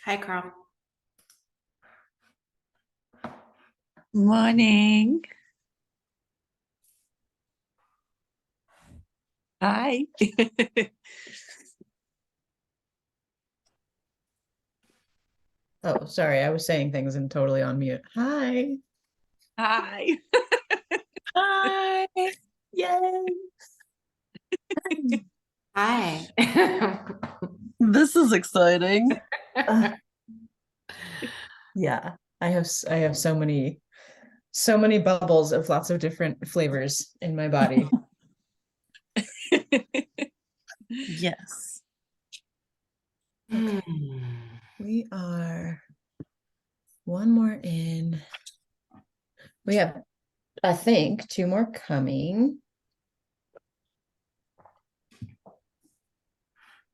Hi, Carl. Morning. Hi. Oh, sorry. I was saying things and totally on mute. Hi. Hi. Hi. Yay. Hi. This is exciting. Yeah. I have so many bubbles of lots of different flavors in my body. Yes. Okay. We are one more in. We have, I think, two more coming.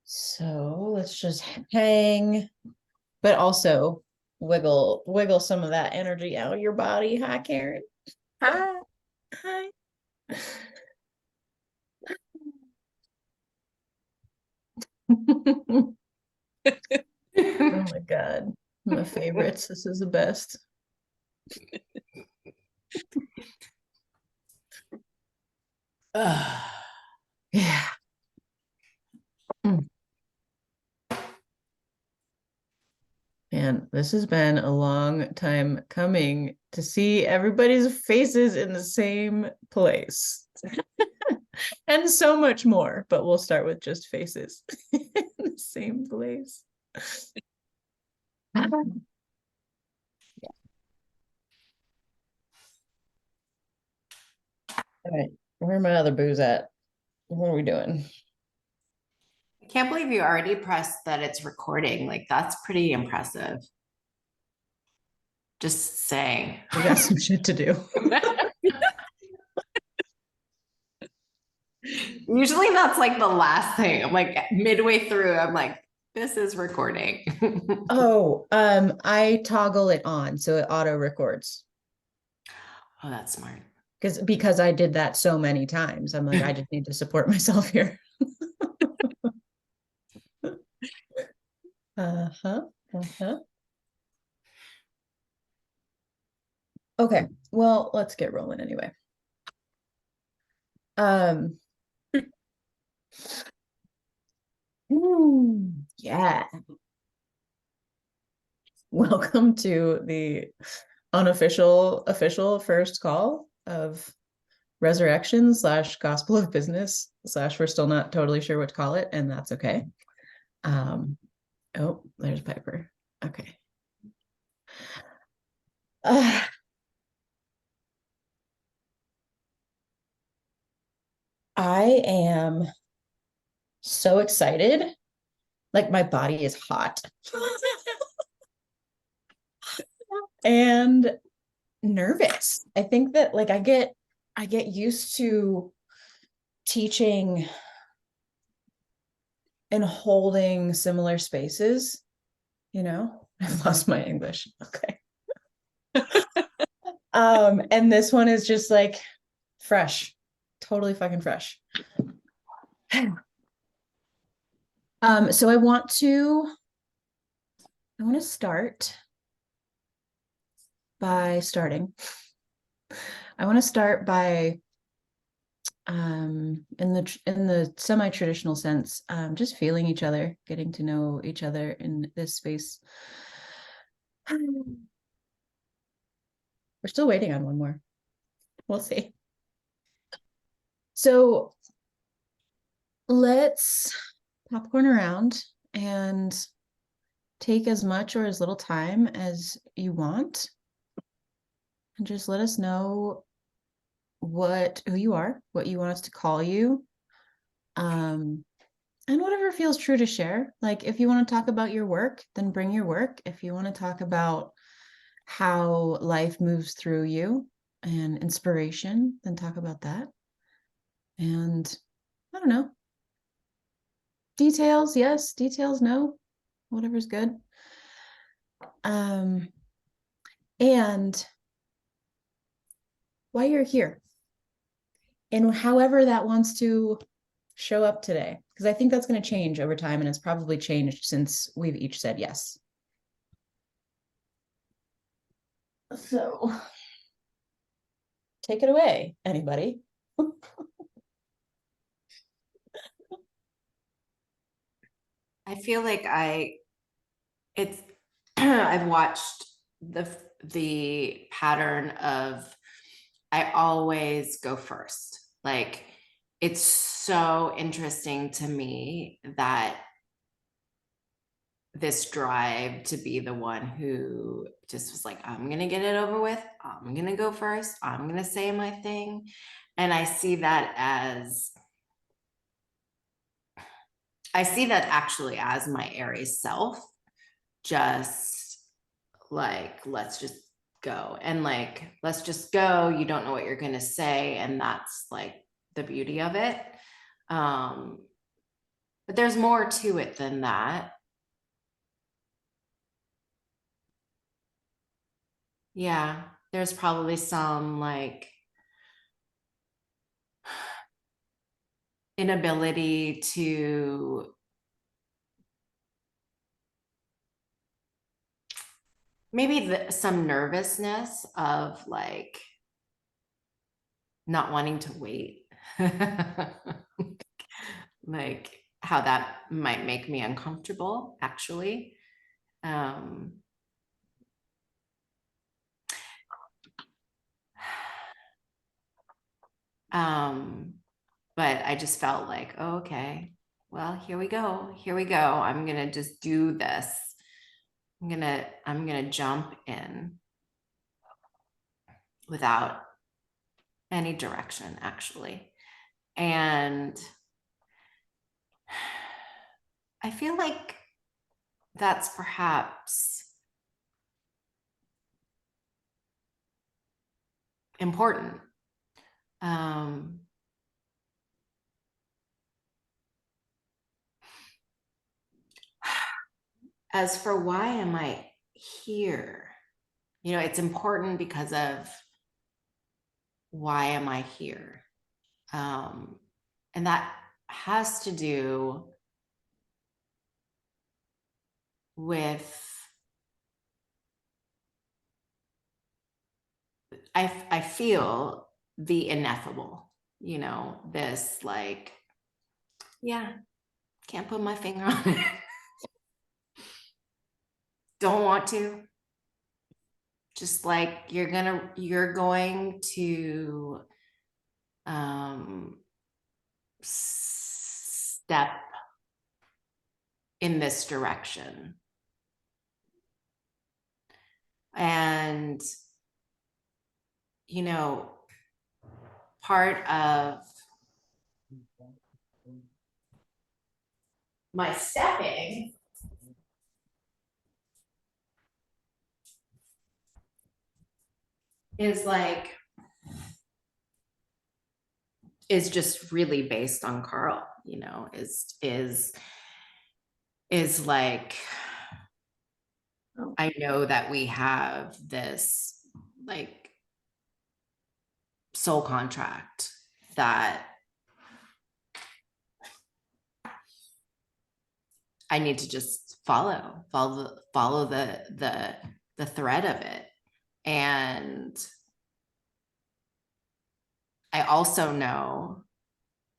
So let's just hang, but also wiggle some of that energy out of your body. Hi, Karen. Hi. Hi. Oh my God. My favorites. This is the best. Yeah. Mm. Man, this has been a long time coming to see everybody's faces in the same place. And so much more, but we'll start with just faces in the same place. All right, where are my other booze at? What are we doing? I can't believe you already pressed that it's recording. Like, that's pretty impressive. Just saying. We got some shit to do. Usually that's like the last thing. I'm like midway through, I'm like, this is recording. Oh, I toggle it on so it auto records. Oh, that's smart. Because I did that so many times. I'm like, I just need to support myself here. Uh-huh. Uh-huh. Okay, well, let's get rolling anyway. Um, yeah. Welcome to the unofficial official first call of resurrection slash gospel of business slash we're still not totally sure what to call it, and that's okay. Oh, there's Piper. Okay. I am so excited. Like my body is hot. And nervous. I think that like I get used to teaching and holding similar spaces, you know. I've lost my English. Okay. And this one is just like fresh, totally fucking fresh. So I want to start by starting. I want to start by in the semi-traditional sense, just feeling each other, getting to know each other in this space. We're still waiting on one more. We'll see. So let's popcorn around and take as much or as little time as you want. And just let us know who you are, what you want us to call you. And whatever feels true to share. Like if you want to talk about your work, then bring your work. If you want to talk about how life moves through you and inspiration, then talk about that. And I don't know. Details, yes. Details, no. Whatever's good. And why you're here. And however that wants to show up today. Because I think that's going to change over time. And it's probably changed since we've each said yes. So take it away, anybody. I feel like it's I've watched the pattern of I always go first. Like it's so interesting to me that this drive to be the one who just was like, I'm gonna get it over with. I'm gonna go first. I'm gonna say my thing. And I see that actually as my Aries self, just like, let's just go. And like, let's just go. You don't know what you're gonna say. And that's like the beauty of it. But there's more to it than that. Yeah, there's probably some like inability to maybe some nervousness of like not wanting to wait. Like how that might make me uncomfortable, actually. But I just felt like, oh, okay, well, here we go. Here we go. I'm gonna just do this. I'm gonna jump in without any direction, actually. And I feel like that's perhaps important. As for why am I here? You know, it's important because of why am I here? And that has to do with I feel the ineffable, you know, this like, yeah, can't put my finger on it. Don't want to. Just like you're going to step in this direction. And you know, part of my stepping is like, is just really based on Carl, you know, is like, I know that we have this like soul contract that I need to just follow the thread of it. And I also know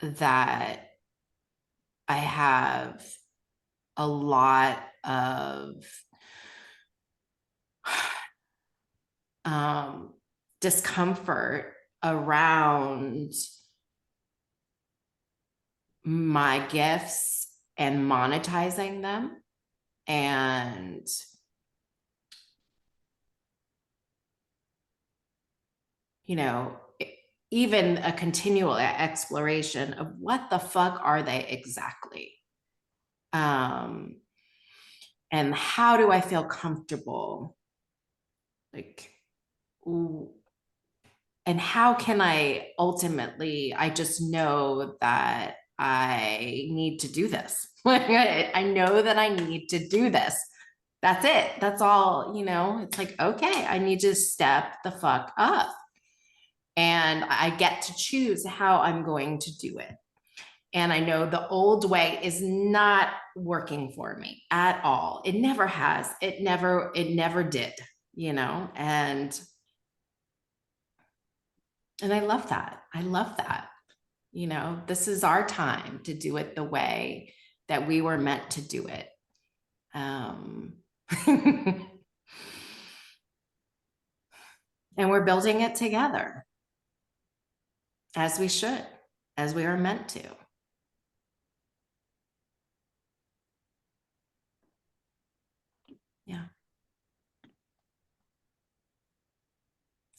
that I have a lot of discomfort around my gifts and monetizing them. And you know, even a continual exploration of what the fuck are they exactly? And how do I feel comfortable? Like, ooh, and how can I ultimately, I just know that I need to do this. I know that I need to do this. That's it. That's all, you know, it's like, okay, I need to step the fuck up. And I get to choose how I'm going to do it. And I know the old way is not working for me at all. It never has. It never did. you know, and I love that. I love that. You know, this is our time to do it the way that we were meant to do it. And we're building it together, as we should, as we are meant to. Yeah.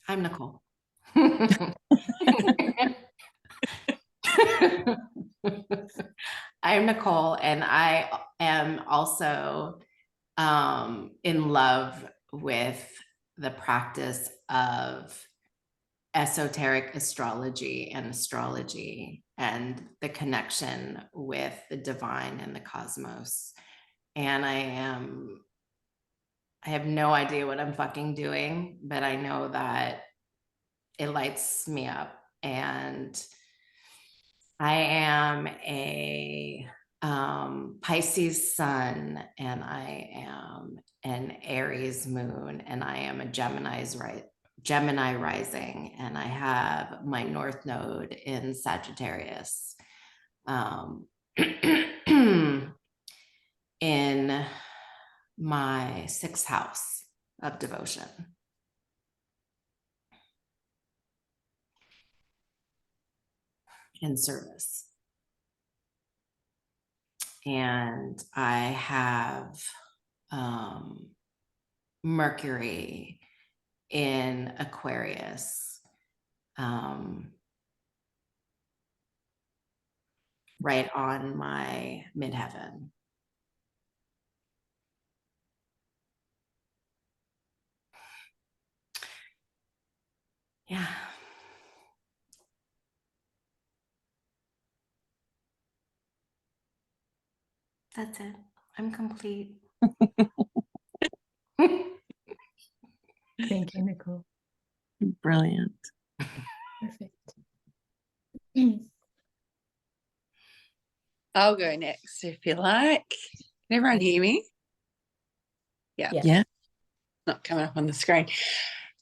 I'm Nicole. I'm Nicole, and I am also in love with the practice of esoteric astrology and astrology and the connection with the divine and the cosmos. And I have no idea what I'm fucking doing, but I know that it lights me up. And I am a Pisces sun, and I am an Aries moon, and I am a Gemini rising, and I have my North Node in Sagittarius. In my 6th house of devotion. And service. And I have Mercury in Aquarius, right on my midheaven. Yeah. That's it. I'm complete. Thank you, Nicole. Brilliant. Perfect. I'll go next if you like. Can everyone hear me? Yeah. Yes. Yeah. Not coming up on the screen.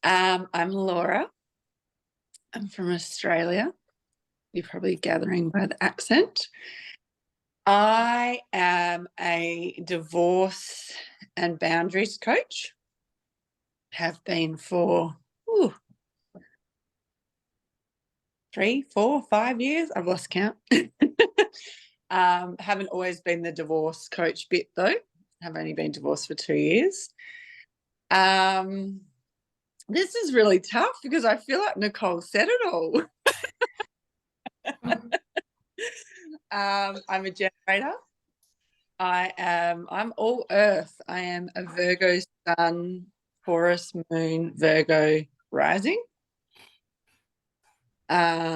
I'm Laura. I'm from Australia. You're probably gathering by the accent. I am a divorce and boundaries coach. Have been for 3, 4, 5 years. I've lost count. Haven't always been the divorce coach bit though. Have only been divorced for 2 years. This is really tough because I feel like Nicole said it all. I'm a generator. I'm all earth. I am a Virgo sun, Taurus moon, Virgo rising. Why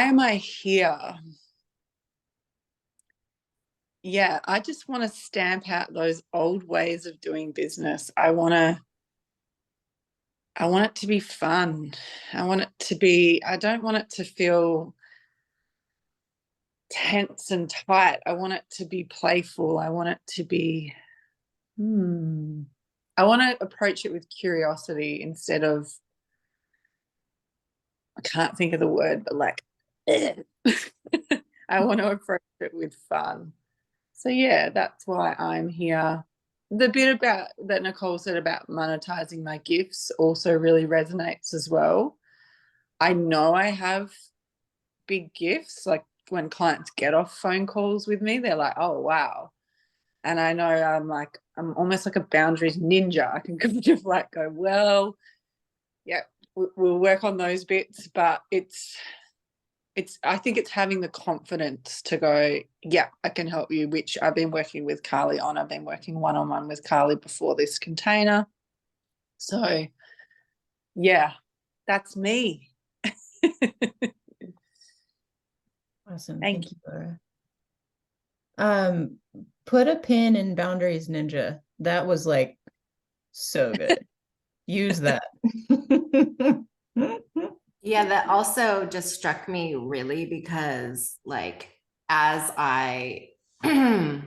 am I here? Yeah, I just want to stamp out those old ways of doing business. I want it to be fun. I don't want it to feel tense and tight. I want it to be playful. I want it to be, I want to approach it with curiosity instead of, I can't think of the word, but like, I want to approach it with fun. So yeah, that's why I'm here. The bit about that Nicole said about monetizing my gifts also really resonates as well. I know I have big gifts. Like when clients get off phone calls with me, they're like, oh, wow. And I know I'm almost like a boundaries ninja. I can kind of like go, well, yeah, we'll work on those bits, but I think it's having the confidence to go, yeah, I can help you, which I've been working with Carly on. I've been working one-on-one with Carly before this container. So yeah, that's me. Awesome. Thank Thank you, Laura. Put a pin in Boundaries Ninja. That was like so good. Use that. Yeah, that also just struck me really because like as I the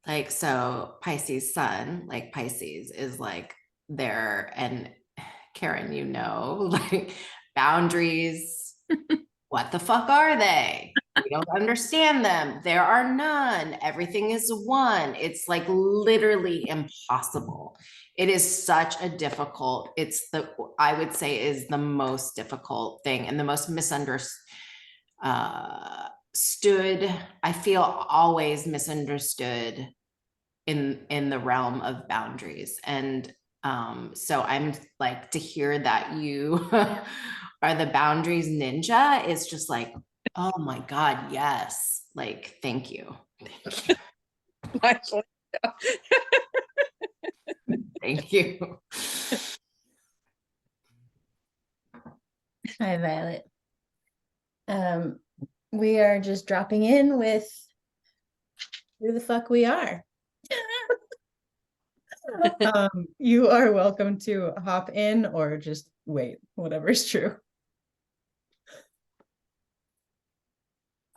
Like, so Pisces sun, like Pisces is like there, and Karen, you know, like boundaries, what the fuck are they? We don't understand them. There are none. Everything is one. It's like literally impossible. It is such a difficult, I would say is the most difficult thing and the most misunderstood. I feel always misunderstood in the realm of boundaries. And so I'm like, to hear that you are the boundaries ninja is just like, oh my God, yes. Like, thank you. Thank you. Hi, Violet. We are just dropping in with who the fuck we are. You are welcome to hop in or just wait, whatever's true.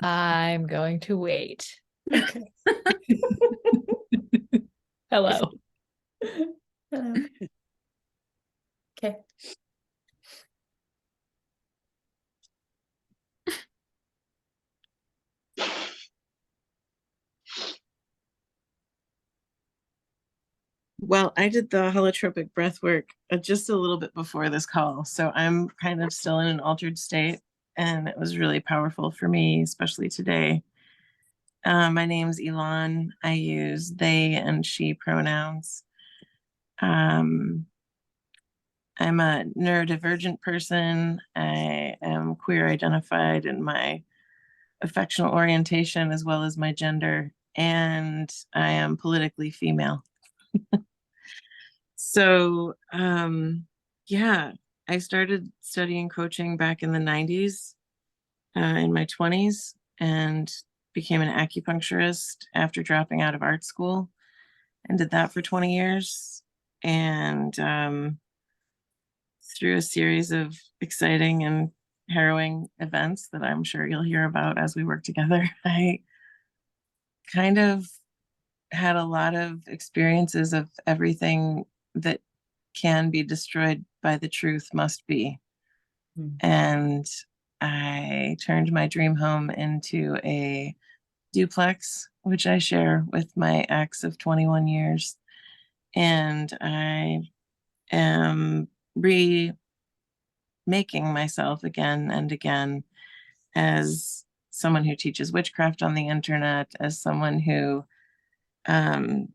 I'm going to wait. Okay. Hello. Hello. Okay. Well, I did the holotropic breath work just a little bit before this call, so I'm kind of still in an altered state, and it was really powerful for me, especially today. My name's Elon. I use they and she pronouns. I'm a neurodivergent person. I am queer identified in my affectional orientation as well as my gender, and I am politically female. So, yeah, I started studying coaching back in the 90s, in my 20s, and became an acupuncturist after dropping out of art school and did that for 20 years. And through a series of exciting and harrowing events that I'm sure you'll hear about as we work together, I kind of had a lot of experiences of everything that can be destroyed by the truth must be. And I turned my dream home into a duplex, which I share with my ex of 21 years. And I am remaking myself again and again as someone who teaches witchcraft on the internet, as someone who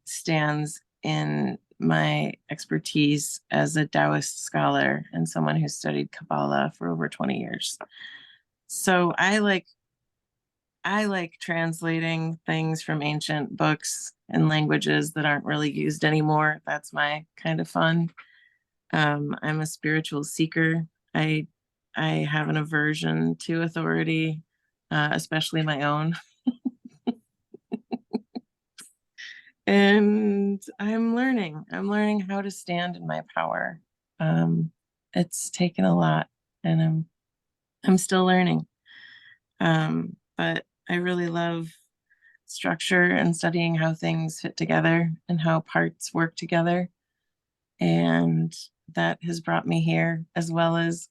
stands in my expertise as a Taoist scholar and someone who studied Kabbalah for over 20 years. So I like translating things from ancient books and languages that aren't really used anymore. That's my kind of fun. I'm a spiritual seeker. I have an aversion to authority, especially my own. And I'm learning how to stand in my power. It's taken a lot, and I'm still learning. But I really love structure and studying how things fit together and how parts work together. And that has brought me here, as well as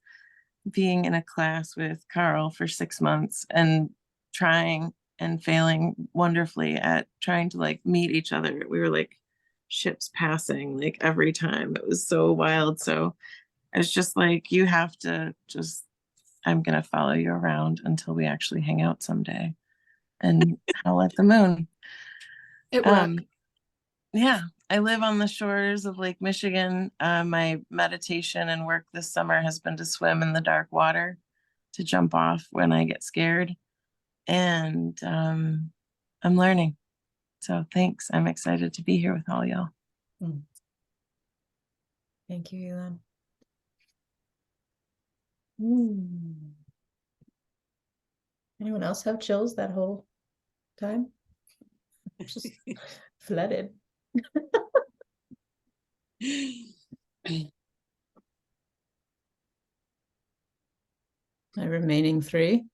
being in a class with Carl for 6 months and trying and failing wonderfully at trying to like meet each other. We were like ships passing like every time. It was so wild. So it's just like, you have to just, I'm going to follow you around until we actually hang out someday and howl at the moon. It worked. Yeah, I live on the shores of Lake Michigan. My meditation and work this summer has been to swim in the dark water, to jump off when I get scared. And I'm learning. So thanks. I'm excited to be here with all y'all. Thank you, Elon. Anyone else have chills that whole time? Just flooded. My remaining 3.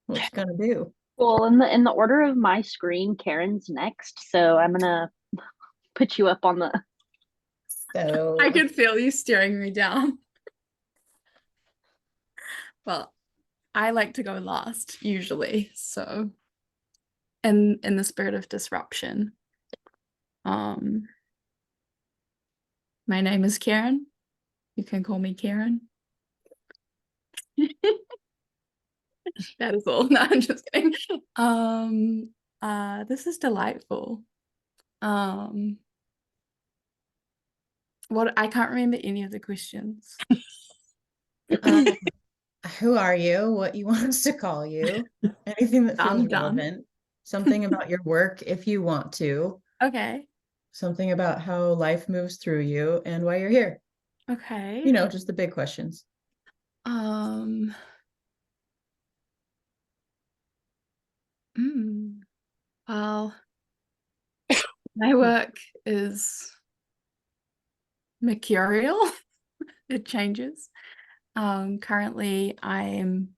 What you gonna do? Well, in the order of my screen, Karen's next, so I'm gonna put you up on the. So I could feel you staring me down. Well, I like to go last usually, so in the spirit of disruption. My name is Karen. You can call me Karen. That is all. No, I'm just kidding. This is delightful. What I can't remember any of the questions. who are you? What you want us to call you? Anything that feels Done. relevant. Something about your work if you want to. Okay. Something about how life moves through you and why you're here. Okay. You know, just the big questions. Well, my work is mercurial. It changes. Currently I'm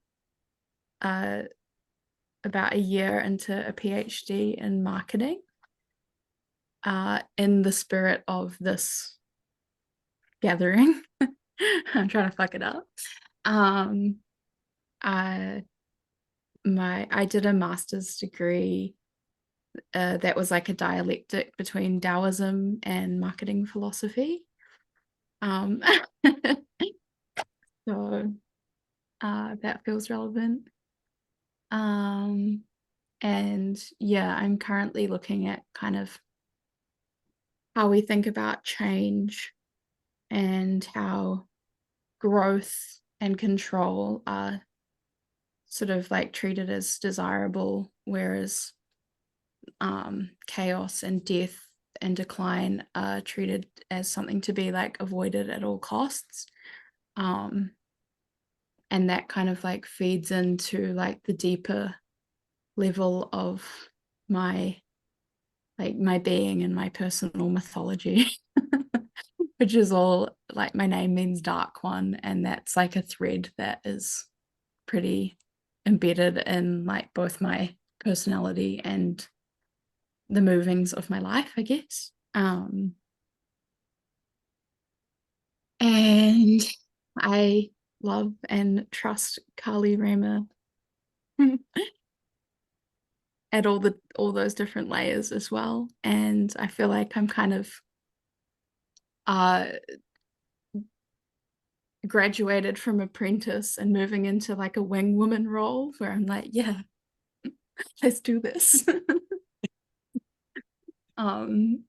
about a year into a PhD in marketing. In the spirit of this gathering. I'm trying to fuck it up. I did a master's degree that was like a dialectic between Taoism and marketing philosophy. So that feels relevant. And yeah, I'm currently looking at kind of how we think about change and how growth and control are sort of like treated as desirable, whereas chaos and death and decline are treated as something to be like avoided at all costs. And that kind of like feeds into like the deeper level of my being and my personal mythology. Which is all like my name means dark one, and that's like a thread that is pretty embedded in like both my personality and the movings of my life, I guess. And I love and trust Carlyraemer at all those different layers as well. And I feel like I'm kind of graduated from apprentice and moving into like a wing woman role where I'm like, yeah, let's do this.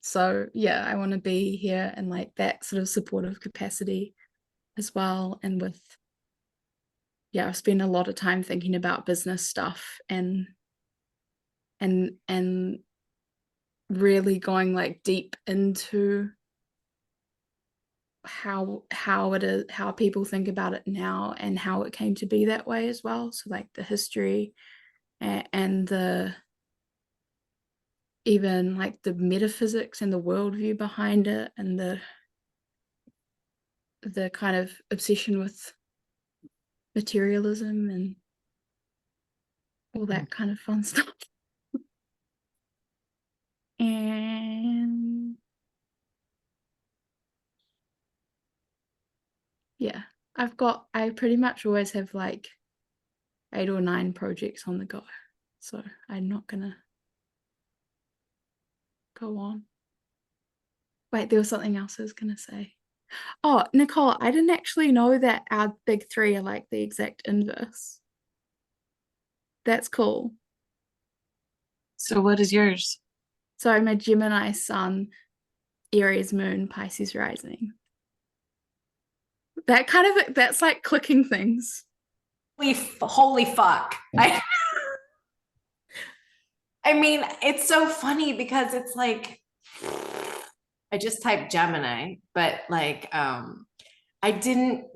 So yeah, I want to be here in like that sort of supportive capacity as well. And with, yeah, I've spent a lot of time thinking about business stuff and really going like deep into how it is, how people think about it now and how it came to be that way as well. So like the history and the even like the metaphysics and the worldview behind it and the kind of obsession with materialism and all that kind of fun stuff. And yeah, I pretty much always have like 8 or 9 projects on the go. So I'm not gonna go on. Wait, there was something else I was gonna say. Oh, Nicole, I didn't actually know that our big 3 are like the exact inverse. That's cool. So what is yours? So I'm a Gemini sun, Aries moon, Pisces rising. That kind of, that's like clicking things. Holy fuck. I mean, it's so funny because it's like, I just typed Gemini, but like, I didn't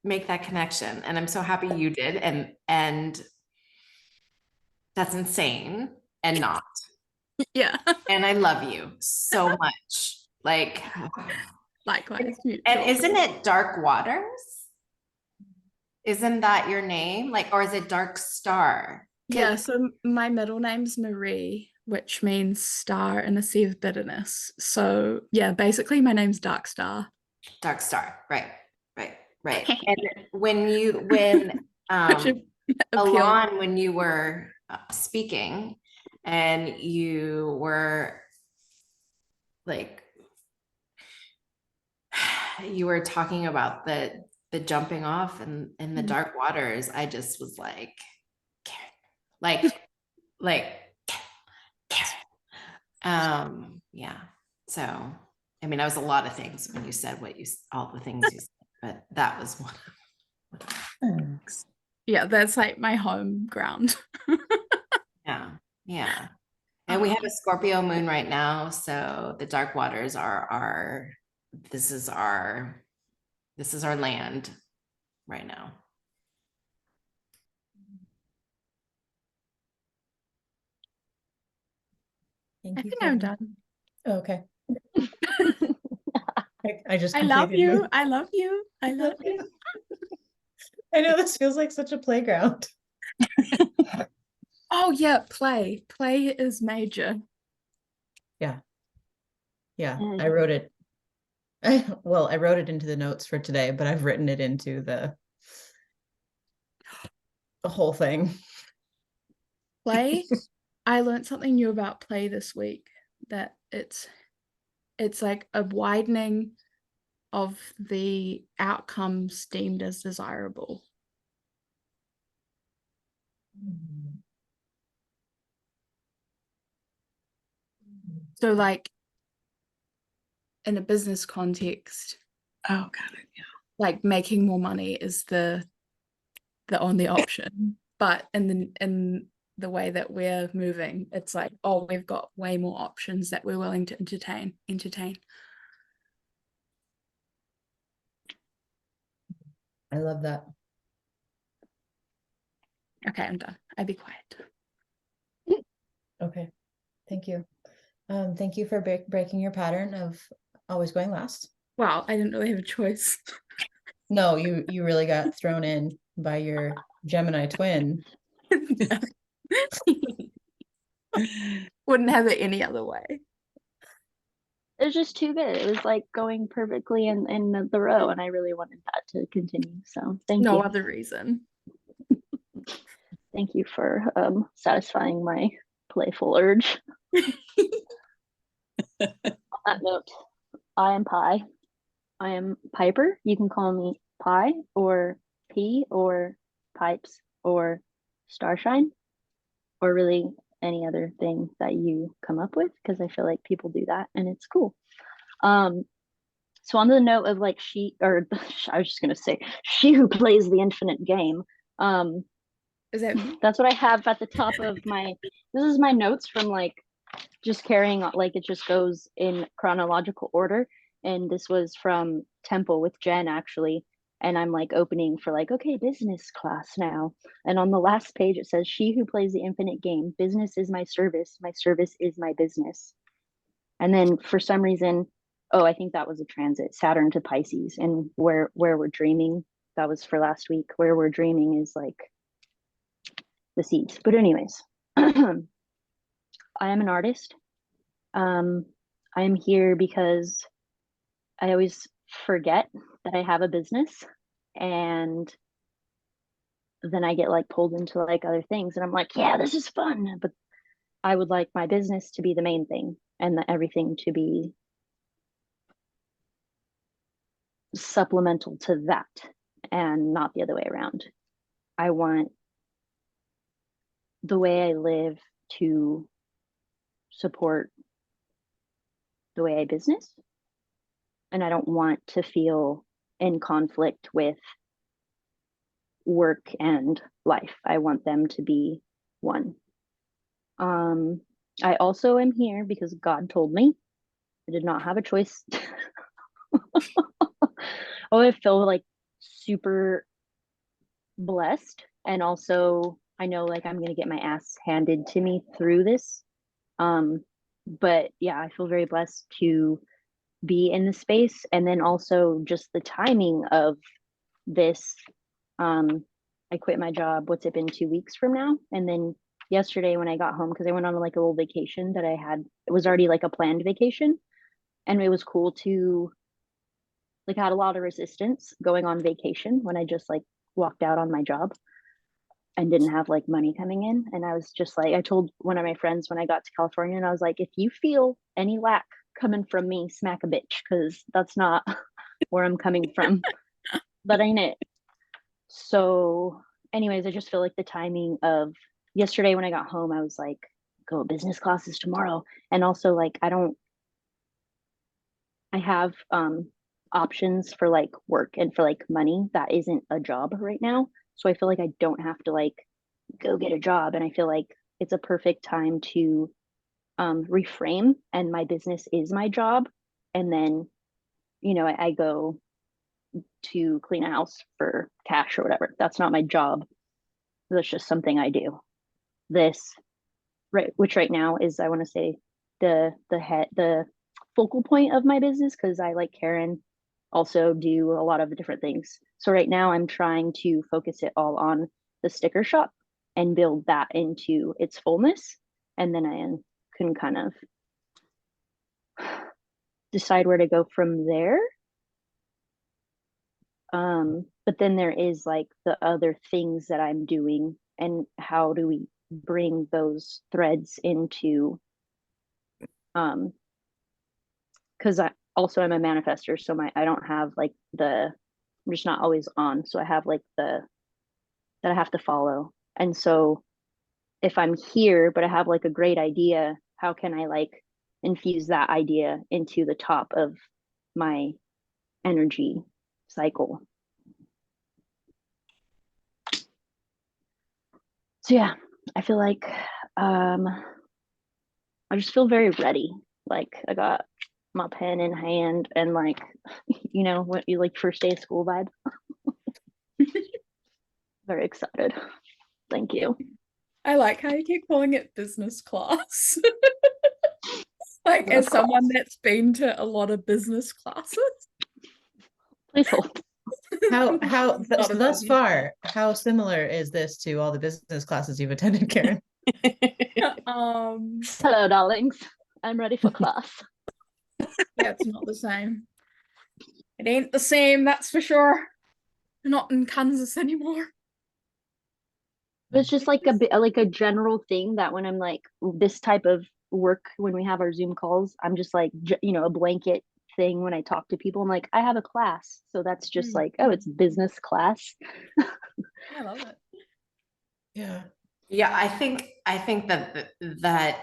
make that connection, and I'm so happy you did, and that's insane and not. Yeah. And I love you so much. Like, Likewise. and isn't it Dark Waters? Isn't that your name? Like, or is it Dark Star? Yeah, so my middle name's Marie, which means star in a sea of bitterness. So yeah, basically my name's Dark Star. Dark Star. Right. And when Which appeal. Alon, when you were speaking and you were like, you were talking about the jumping off and in the dark waters, I just was like, Karen, like Karen. Yeah. So, I mean, I was a lot of things when you said all the things you said, but that was one. Thanks. Yeah, that's like my home ground. Yeah. And we have a Scorpio moon right now, so the dark waters are this is our land right now. Thank I you, think I'm Kevin. done. Okay. I just I love completed you. my- I love you. I love you. I know this feels like such a playground. Oh yeah, play. Play is major. Yeah, Mm. I wrote it. I wrote it into the notes for today, but I've written it into the whole thing. Play. I learned something new about play this week, that it's like a widening of the outcomes deemed as desirable. So like in a business context, Oh, got it. Yeah. like making more money is the only option. But in the way that we're moving, it's like, oh, we've got way more options that we're willing to entertain. I love that. Okay, I'm done. I'd be quiet. Okay, thank you. Thank you for breaking your pattern of always going last. Wow, I didn't really have a choice. No, you really got thrown in by your Gemini twin. Wouldn't have it any other way. It was just too good. It was like going perfectly in the row, and I really wanted that to continue. So thank No you. other reason. Thank you for satisfying my playful urge. On that note, I am Pi. I am Piper. You can call me Pi or P or Pipes or Starshine, or really any other thing that you come up with, because I feel like people do that and it's cool. So on the note of like I was just gonna say she who plays the infinite game. Is that That's what I have at the top of my. This is my notes from like just carrying on, like it just goes in chronological order. And this was from Temple with Jen actually. And I'm like opening for like, okay, business class now. And on the last page it says, she who plays the infinite game, business is my service is my business. And then for some reason, oh, I think that was a transit, Saturn to Pisces, and where we're dreaming. That was for last week. Where we're dreaming is like the seeds. But anyways, I am an artist. I am here because I always forget that I have a business, and then I get like pulled into like other things, and I'm like, yeah, this is fun, but I would like my business to be the main thing and everything to be supplemental to that and not the other way around. I want the way I live to support the way I business, and I don't want to feel in conflict with work and life. I want them to be one. I also am here because God told me. I did not have a choice. Oh, I feel like super blessed, and also I know like I'm gonna get my ass handed to me through this. But yeah, I feel very blessed to be in the space, and then also just the timing of this I quit my job. What's it been, 2 weeks from now? And then yesterday when I got home, because I went on like a little vacation that I had, it was already like a planned vacation, and it was cool to like, I had a lot of resistance going on vacation when I just like walked out on my job and didn't have like money coming in. And I was just like, I told one of my friends when I got to California, and I was like, if you feel any lack coming from me, smack a bitch, because that's not where I'm coming from. That ain't it. So, anyways, I just feel like the timing of yesterday when I got home, I was like, go business classes tomorrow. And also like I have options for like work and for like money that isn't a job right now. So I feel like I don't have to like go get a job. And I feel like it's a perfect time to reframe, and my business is my job. And then, you know, I go to clean a house for cash or whatever. That's not my job. That's just something I do. This, right, which right now is, I want to say, the focal point of my business, because I, like Karen, also do a lot of different things. So right now I'm trying to focus it all on the sticker shop and build that into its fullness. And then I can kind of decide where to go from there. But then there is like the other things that I'm doing, and how do we bring those threads into, because I'm a manifester, so I don't have like I'm just not always on, so I have like that I have to follow. And so if I'm here but I have like a great idea, how can I like infuse that idea into the top of my energy cycle? So yeah, I feel like I just feel very ready. Like I got my pen in hand, and like, you know, what you like, first day of school vibe. Very excited. Thank you. I like how you keep calling it business class. Like, Business as someone class. that's been to a lot of business classes. Please hold. Thus far, how similar is this to all the business classes you've attended, Karen? Hello, darlings. I'm ready for class. Yeah, it's not the same. It ain't the same, that's for sure. We're not in Kansas anymore. It's just like a bit like a general thing that when I'm like this type of work, when we have our Zoom calls, I'm just like, you know, a blanket thing when I talk to people. I'm like, I have a class. So that's just like, oh, it's business class. I love it. Yeah. Yeah, I think that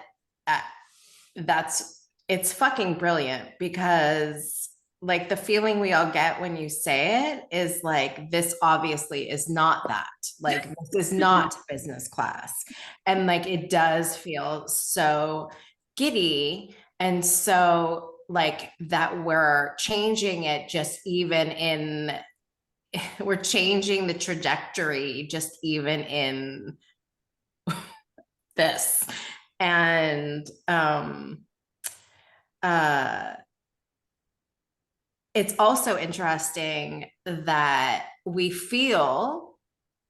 it's fucking brilliant, because like the feeling we all get when you say it is like, this obviously is not that. Like, this is not business class. And like, it does feel so giddy. And so like that we're changing it, just even in, we're changing the trajectory just even in this. And it's also interesting that we feel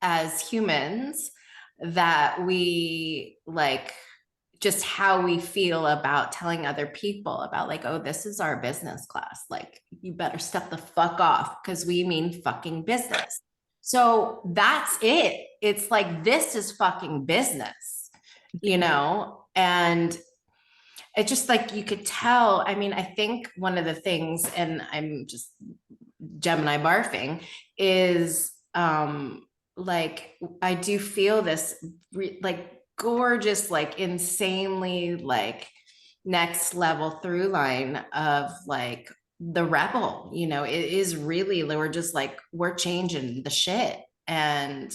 as humans that we like, just how we feel about telling other people about like, oh, this is our business class, like you better step the fuck off, because we mean fucking business. So that's it. It's like, this is fucking business, you know? And it just like, you could tell. I mean, I think one of the things, and I'm just Gemini barfing, is like, I do feel this like gorgeous, like insanely like next level through line of like the rebel, you know. It is really, we're just like, we're changing the shit. And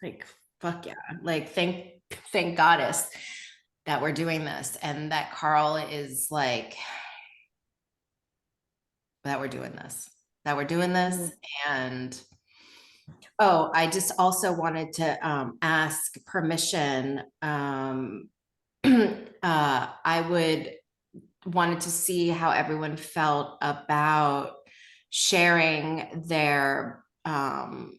like, fuck yeah, like thank goddess that we're doing this, and that Carl is like, that we're doing this, and oh, I just also wanted to ask permission. I wanted to see how everyone felt about sharing their if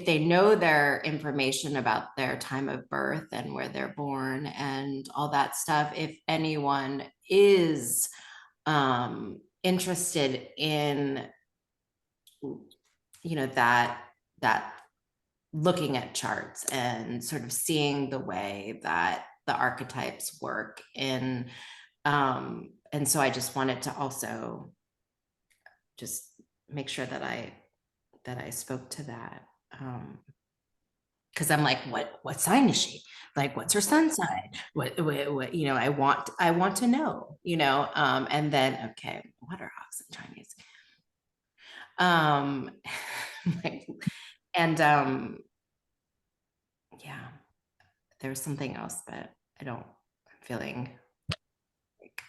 they know their information about their time of birth and where they're born and all that stuff, if anyone is interested in, you know, that looking at charts and sort of seeing the way that the archetypes work in, and so I just wanted to also just make sure that I spoke to that. Because I'm like, what sign is she? Like, what's her sun sign? What, you know, I want to know, you know, and then, okay, what are ox in Chinese? Like, and yeah, there's something else, but I'm feeling like,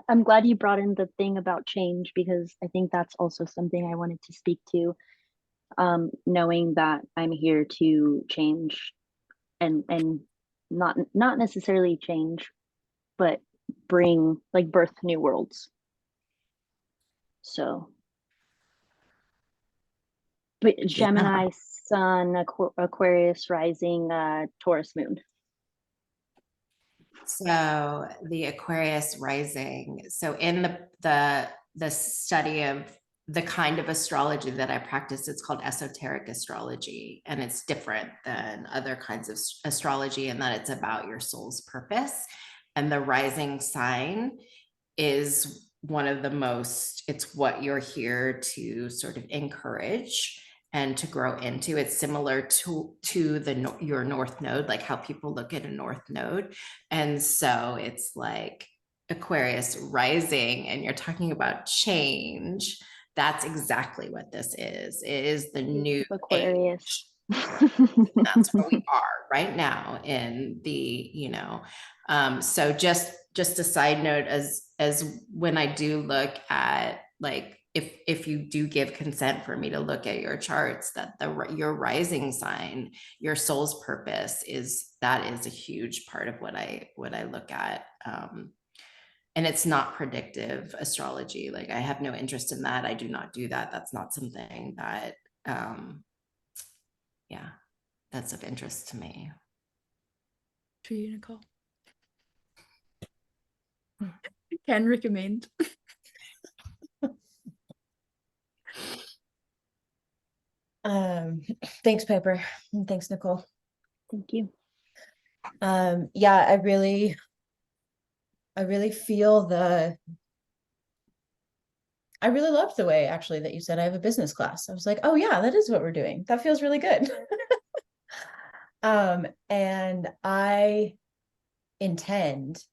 I'm glad you brought in the thing about change, because I think that's also something I wanted to speak to. Knowing that I'm here to change and not necessarily change, but bring, like, birth new worlds. So, but Gemini sun, Aquarius rising, Taurus moon. so the Aquarius rising. So in the study of the kind of astrology that I practice, it's called esoteric astrology, and it's different than other kinds of astrology in that it's about your soul's purpose. And the rising sign is one of the most, it's what you're here to sort of encourage and to grow into. It's similar to your north node, like how people look at a north node. And so it's like Aquarius rising, and you're talking about change. That's exactly what this is. It is the new Aquarius. That's where we are right now in the, you know, so just a side note, as when I do look at, like, if you do give consent for me to look at your charts, that your rising sign, your soul's purpose is a huge part of what I look at. And it's not predictive astrology. Like, I have no interest in that. I do not do that. That's not something that, yeah, that's of interest to me. To you, Nicole. Can recommend. Thanks, Piper. And thanks, Nicole. Thank you. Yeah, I really feel I really loved the way, actually, that you said I have a business class. I was like, oh yeah, that is what we're doing. That feels really good. And I intend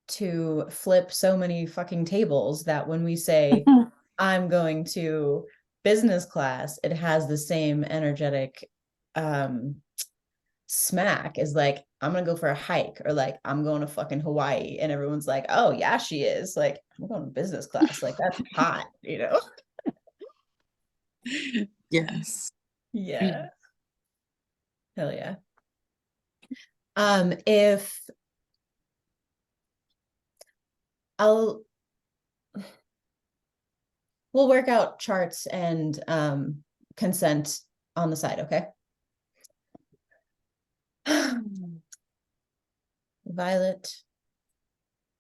to flip so many fucking tables that when we say I'm going to business class, it has the same energetic smack as like, I'm gonna go for a hike, or like, I'm going to fucking Hawaii, and everyone's like, oh yeah, she is. Like, I'm going to business class. Like, that's hot, you know? Yes. Yeah. Hell yeah. If we'll work out charts and consent on the side, okay? Violet,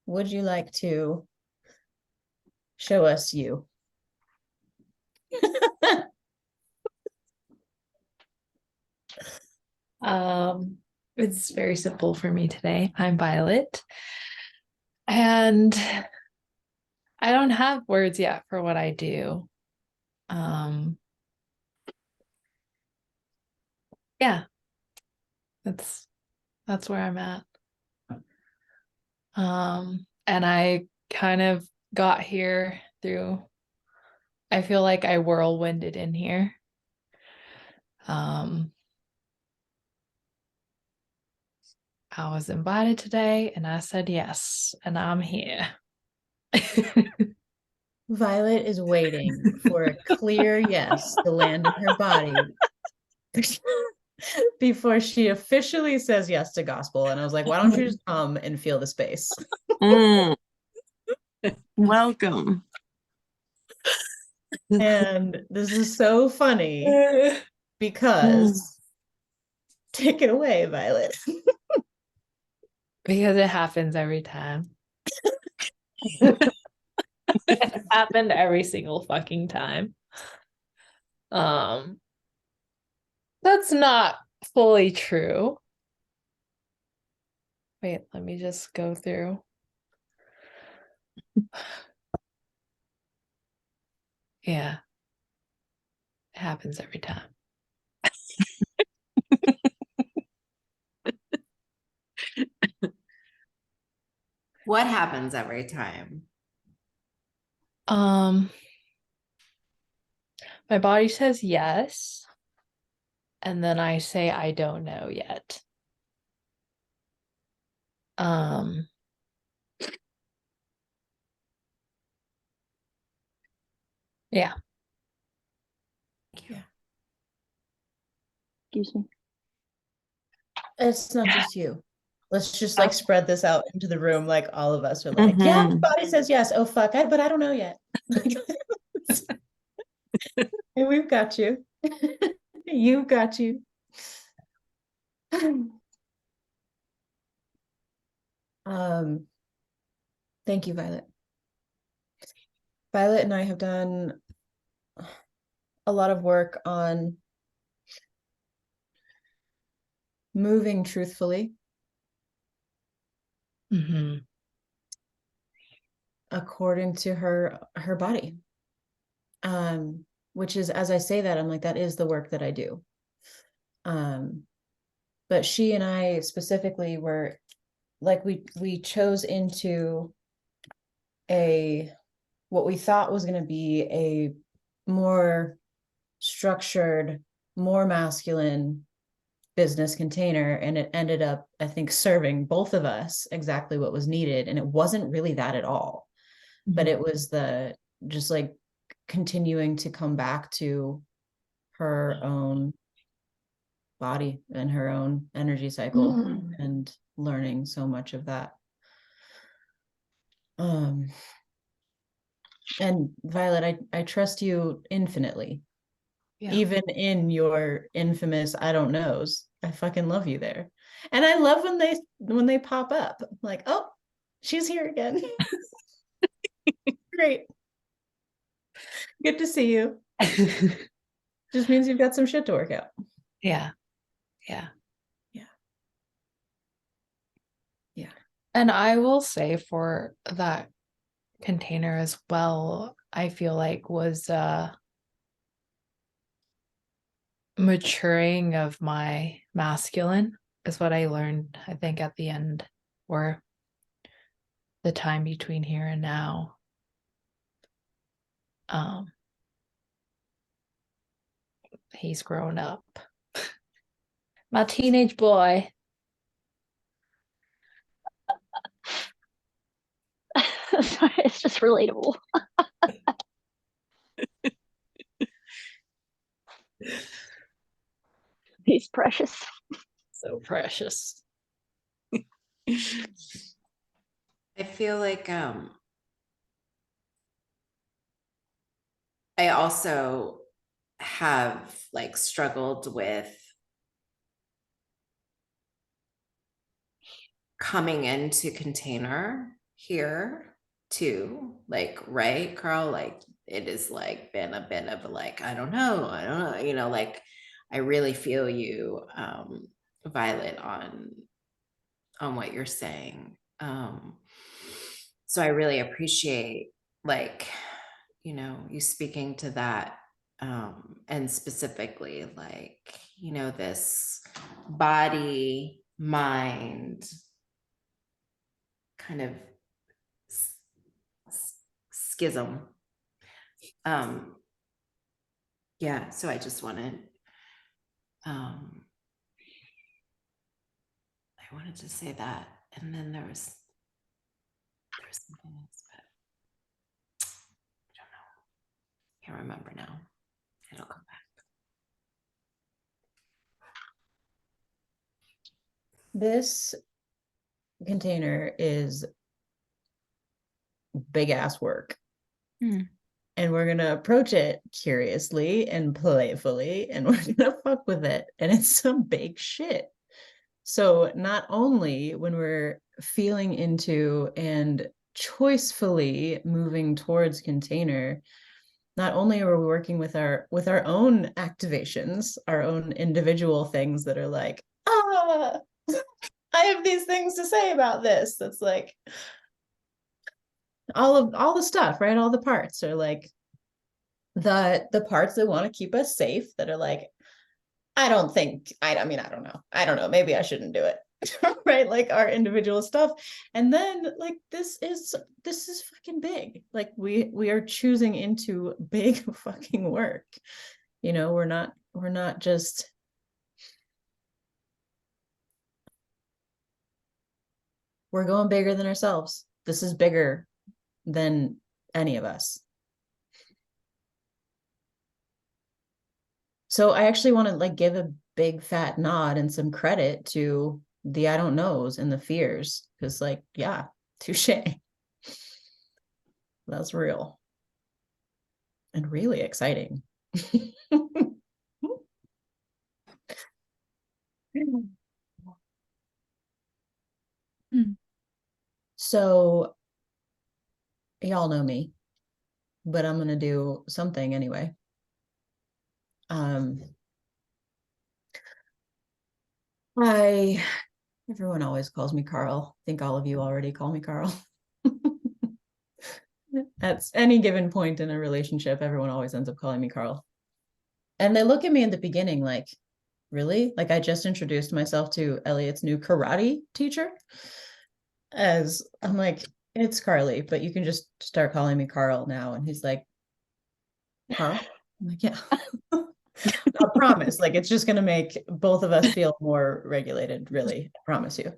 would you like to show us you? It's very simple for me today. I'm Violet, and I don't have words yet for what I do. Yeah, that's where I'm at. And I kind of got here through, I feel like I whirlwinded in here. I was invited today and I said yes, and I'm here. Violet is waiting for a clear yes to land in her body before she officially says yes to Gospel. And I was like, why don't you just come and feel the space? Welcome. And this is so funny because take it away, Violet. Because it happens every time. It happened every single fucking time. That's not fully true. Wait, let me just go through. Yeah. It happens every time. What happens every time? My body says yes, and then I say I don't know yet. Yeah. Yeah. Excuse me. It's not just you. Let's just like spread this out into the room. Like all of us are like, yeah, my Mhm. body says yes. Oh fuck, but I don't know yet. And we've got you. You've got you. Thank you, Violet. Violet and I have done a lot of work on moving truthfully according to her body. Which is, as I say that, I'm like, that is the work that I do. But she and I specifically were like, we chose into what we thought was going to be a more structured, more masculine business container, and it ended up, I think, serving both of us exactly what was needed. And it wasn't really that at all, but it was just like continuing to come back to her own body and her own energy cycle and learning so much of that. And Violet, I trust you infinitely. Yeah. Even in your infamous I don't knows. I fucking love you there. And I love when they pop up. I'm like, oh, she's here again. Great. Good to see you. Just means you've got some shit to work out. Yeah. Yeah. Yeah. Yeah. And I will say for that container as well, I feel like was maturing of my masculine is what I learned, I think, at the end, or the time between here and now. He's grown up. My teenage boy. Sorry, it's just relatable. He's precious. So precious. I feel like I also have like struggled with coming into container here too, like, right, Carl? Like it is like been a bit of a like, I don't know, you know, like I really feel you, Violet, on what you're saying. So I really appreciate like, you know, you speaking to that, and specifically like, you know, this body mind kind of schism. Yeah, so I just wanted I wanted to say that, and then there was something else, but I don't know, can't remember now. It'll come back. This container is big ass work. Hmm. And we're going to approach it curiously and playfully, and we're going to fuck with it. And it's some big shit. So not only when we're feeling into and choicefully moving towards container, not only are we working with our own activations, our own individual things that are like, I have these things to say about this. That's like all the stuff, right? All the parts are like the parts that want to keep us safe, that are like, I don't know. I don't know. Maybe I shouldn't do it. Right? Like our individual stuff. And then like this is fucking big. Like we are choosing into big fucking work. You know, we're not just we're going bigger than ourselves. This is bigger than any of us. So I actually want to like give a big fat nod and some credit to the I don't knows and the fears, because like, yeah, touche. That's real and really exciting. So y'all know me, but I'm gonna do something anyway. Everyone always calls me Carl. I think all of you already call me Carl. At any given point in a relationship, everyone always ends up calling me Carl. And they look at me in the beginning like, really? Like I just introduced myself to Elliot's new karate teacher. As I'm like, it's Carly, but you can just start calling me Carl now. And he's like, Carl? I'm like, yeah. I promise. Like it's just gonna make both of us feel more regulated, really. I promise you.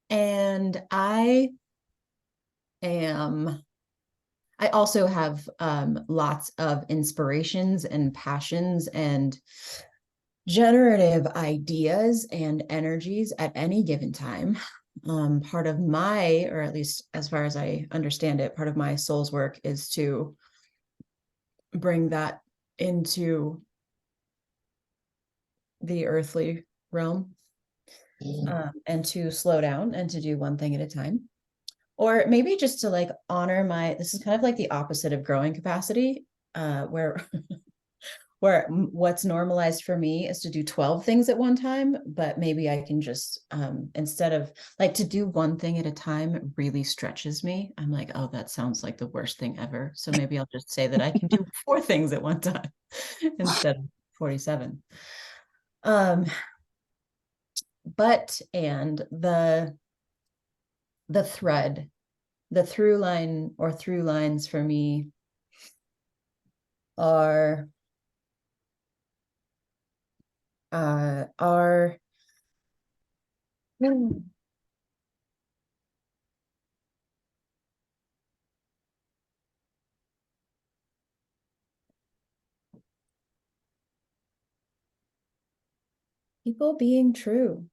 And I also have lots of inspirations and passions and generative ideas and energies at any given time. Part of my, or at least as far as I understand it, part of my soul's work is to bring that into the earthly realm, and to slow down and to do one thing at a time. Or maybe just to like honor this is kind of like the opposite of growing capacity, where what's normalized for me is to do 12 things at one time, but maybe I can just, instead of like to do one thing at a time really stretches me. I'm like, oh, that sounds like the worst thing ever. So maybe I'll just say that I can do 4 things at one time instead of 47. But, and the thread, the through line or through lines for me are people being true,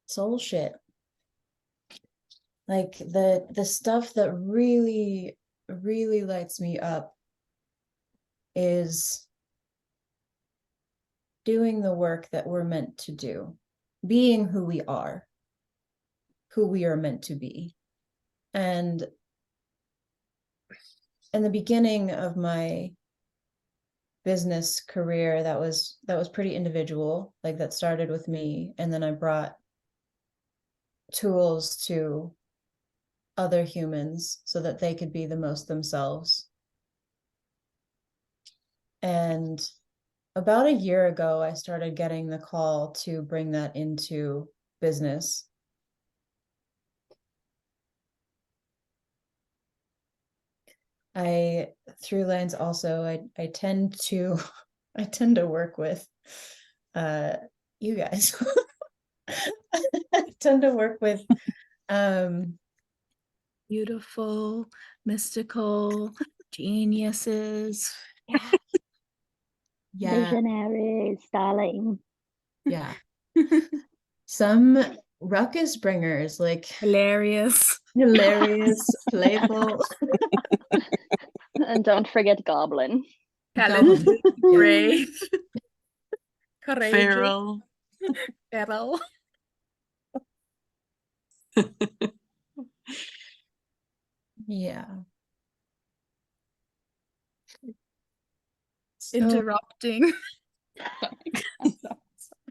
soul shit. Like the stuff that really, really lights me up is doing the work that we're meant to do, being who we are meant to be. And in the beginning of my business career, that was pretty individual. Like that started with me, and then I brought tools to other humans so that they could be the most themselves. And about a year ago, I started getting the call to bring that into business. Through lines also, I tend to work with you guys. I tend to work with beautiful, mystical geniuses. Yeah. Visionaries, darling. Yeah. Some ruckus bringers, like Hilarious. hilarious, playful. And don't forget Goblin. Talented, Yeah. brave, courageous, Feral. feral. Yeah. So, Interrupting.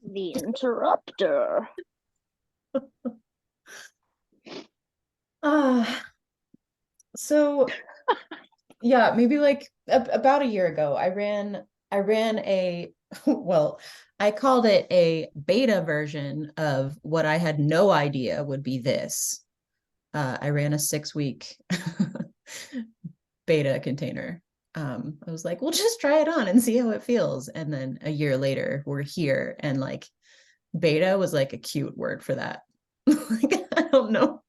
The Interrupter. so yeah, maybe like about a year ago, I ran a well, I called it a beta version of what I had no idea would be this. I ran a 6-week beta container. I was like, we'll just try it on and see how it feels. And then a year later, we're here, and like beta was like a cute word for that. Like, I don't know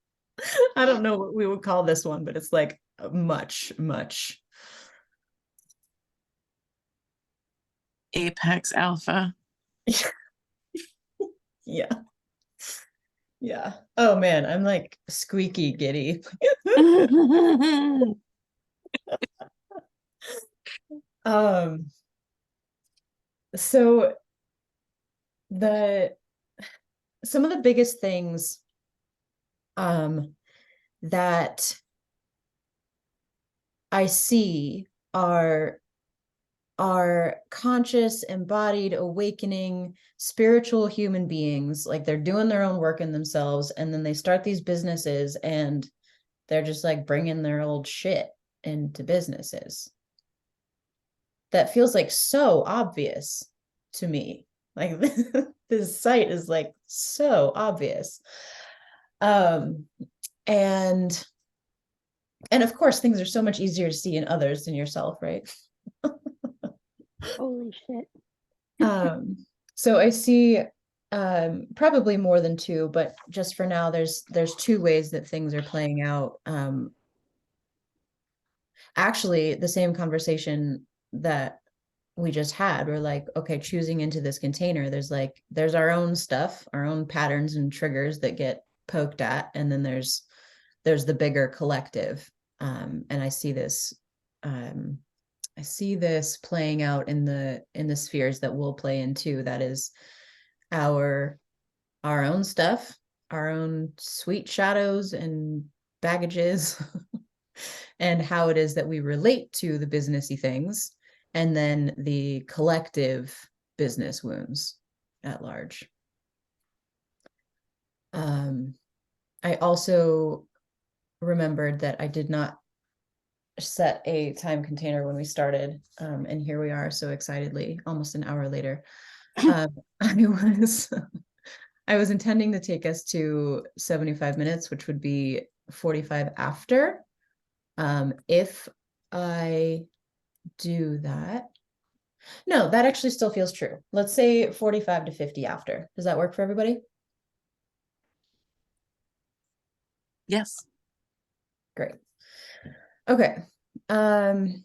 what we would call this one, but it's like much Apex Alpha. yeah. Yeah. Oh man, I'm like squeaky giddy. So some of the biggest things that I see are conscious, embodied, awakening, spiritual human beings. Like, they're doing their own work in themselves, and then they start these businesses, and they're just like bringing their old shit into businesses. That feels like so obvious to me. Like, this site is like so obvious. And of course, things are so much easier to see in others than yourself, right? Holy shit. So I see probably more than two, but just for now, there's two ways that things are playing out. Actually, the same conversation that we just had, we're like, okay, choosing into this container, there's our own stuff, our own patterns and triggers that get poked at, and then there's the bigger collective. And I see this playing out in the spheres that we'll play into. That is our own stuff, our own sweet shadows and baggages, and how it is that we relate to the businessy things, and then the collective business wounds at large. I also remembered that I did not set a time container when we started, and here we are so excitedly almost an hour later. I was intending to take us to 75 minutes, which would be 45 after. If I do that, no, that actually still feels true. Let's say 45 to 50 after. Does that work for everybody? Yes. Great. Okay. I'm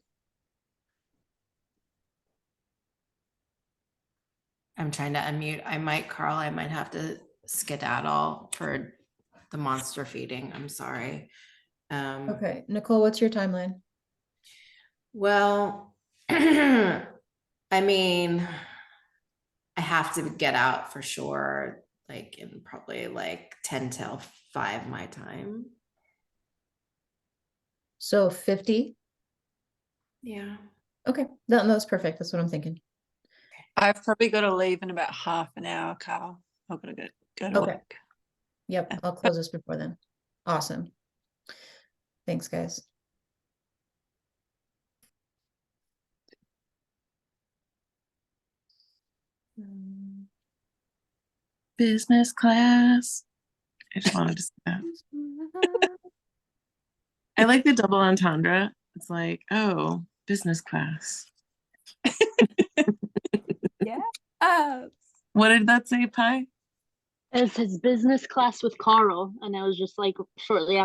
trying to unmute. Carl, I might have to skedaddle for the monster feeding. I'm sorry. Okay. Nicole, what's your timeline? Well, I mean, I have to get out for sure, like in probably like 10 till 5 my time. So 50? Yeah. Okay. That's perfect. That's what I'm thinking. I've probably got to leave in about half an hour, Carl. I've got to go to Okay. work. Yep. I'll close this before then. Awesome. Thanks, guys. Business class. I just wanted to say that. I like the double entendre. It's like, oh, business class. Yeah. What did that say, Pi? It says business class with Carl, and I was just like shortly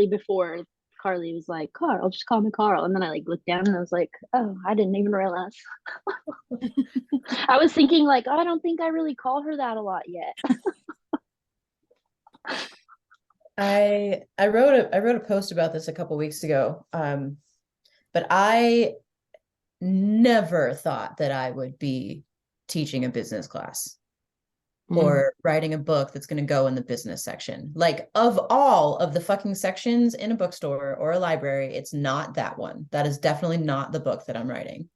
before, Carly was like, Carl, just call me Carl. And then I like looked down and I was like, oh, I didn't even realize. I was thinking like, oh, I don't think I really call her that a lot yet. I wrote a post about this a couple weeks ago. But I never thought that I would be teaching a business class or writing a book that's going to go in the business section. Like, of all of the fucking sections in a bookstore or a library, it's not that one. That is definitely not the book that I'm writing.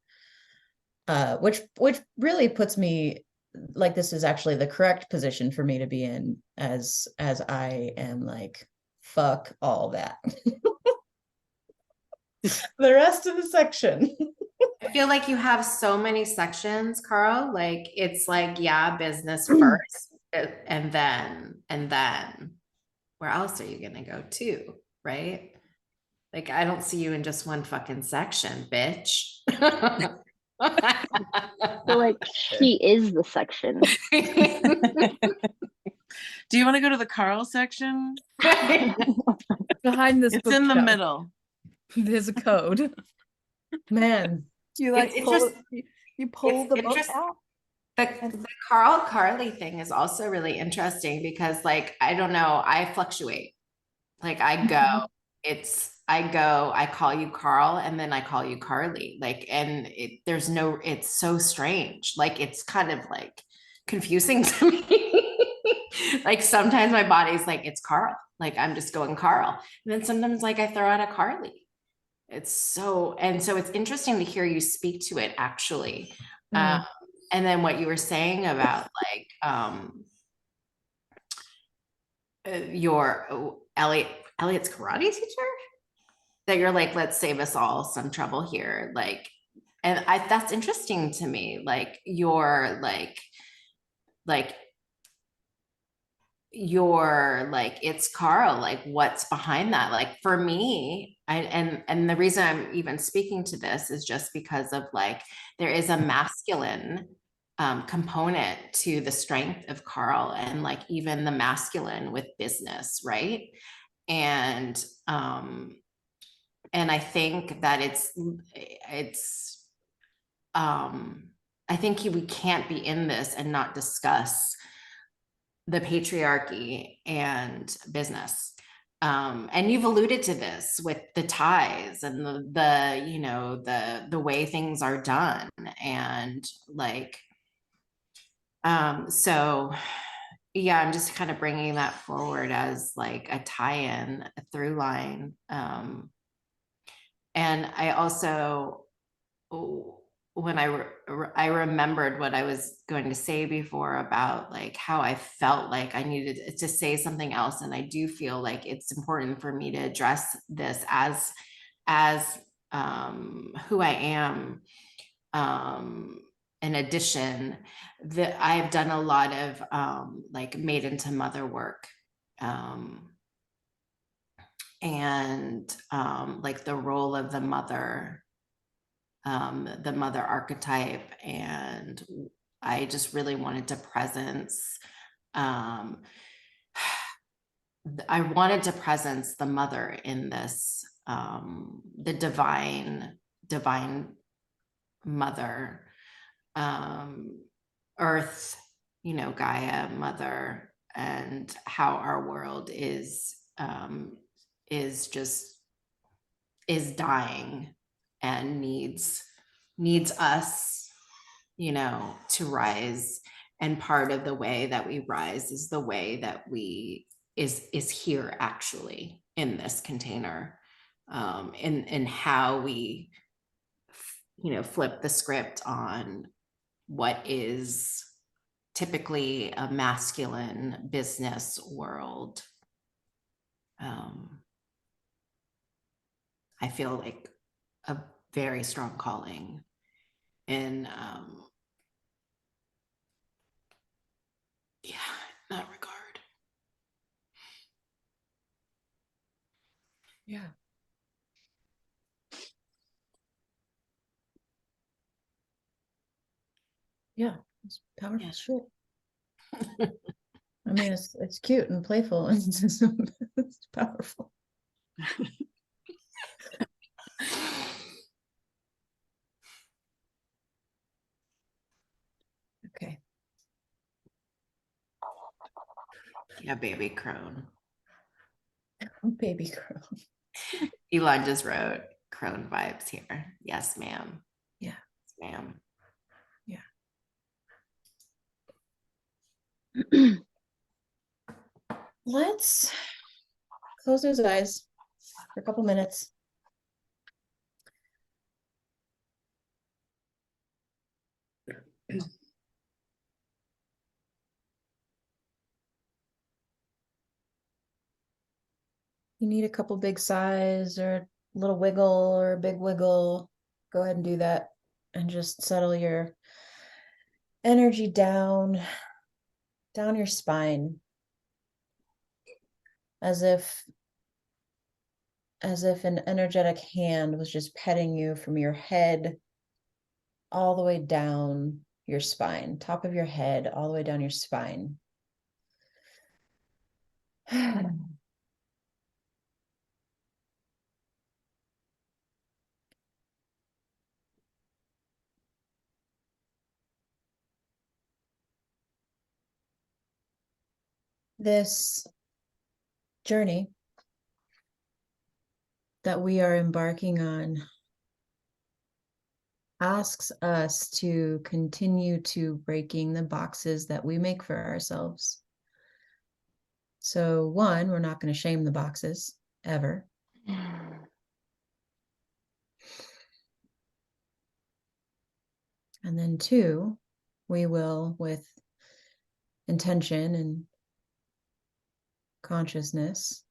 Which really puts me like, this is actually the correct position for me to be in, as I am like, fuck all that. The rest of the section. I feel like you have so many sections, Carl. Like it's like, yeah, business first, and then where else are you gonna go to? Right? Like I don't see you in just one fucking section, bitch. So like she is the section. Do you want to go to the Carl section? Behind this It's in the bookshelf, middle. there's a code. Man, You like It's pull interest- it, you pull it's the book interest- out. the Carl Carly thing is also really interesting because like I don't know, I fluctuate. Like I go, I call you Carl and then I call you Carly. Like and it's so strange. Like it's kind of like confusing to me. Like sometimes my body's like it's Carl. Like I'm just going Carl. And then sometimes like I throw out a Carly. So it's interesting to hear you speak to it actually. Mm. And then what you were saying about like your Elliot's karate teacher, that you're like, let's save us all some trouble here. Like, and that's interesting to me. Like you're like you're like it's Carl, like what's behind that? Like for me, and the reason I'm even speaking to this is just because of like there is a masculine component to the strength of Carl, and like even the masculine with business, right? And I think that it's I think we can't be in this and not discuss the patriarchy and business. And you've alluded to this with the ties and the you know the way things are done and like so yeah, I'm just kind of bringing that forward as like a tie-in, a through line. And I also, when I remembered what I was going to say before about like how I felt like I needed to say something else, and I do feel like it's important for me to address this as who I am. In addition, that I've done a lot of like made into mother work. And like the role of the mother archetype, and I just really wanted to presence I wanted to presence the mother in this, the divine mother, earth, you know, Gaia mother, and how our world is dying and needs us, you know, to rise. And part of the way that we rise is the way that we is here actually in this container, in how we, you know, flip the script on what is typically a masculine business world. I feel like a very strong calling in yeah, in that regard. Yeah. Yeah, it's powerful Yeah. shit. I mean, it's cute and playful and it's powerful. Okay. Yeah, baby crone. Baby crone. Elon just wrote crone vibes here. Yes, ma'am. Yeah. Yes, ma'am. Let's close those eyes for a couple minutes. You need a couple big sighs or a little wiggle or a big wiggle, go ahead and do that and just settle your energy down your spine, as if an energetic hand was just petting you from your head all the way down your spine, top of your head, all the way down your spine. This journey that we are embarking on asks us to continue to breaking the boxes that we make for ourselves. So one, we're not going to shame the boxes ever. And then two, we will, with intention and consciousness,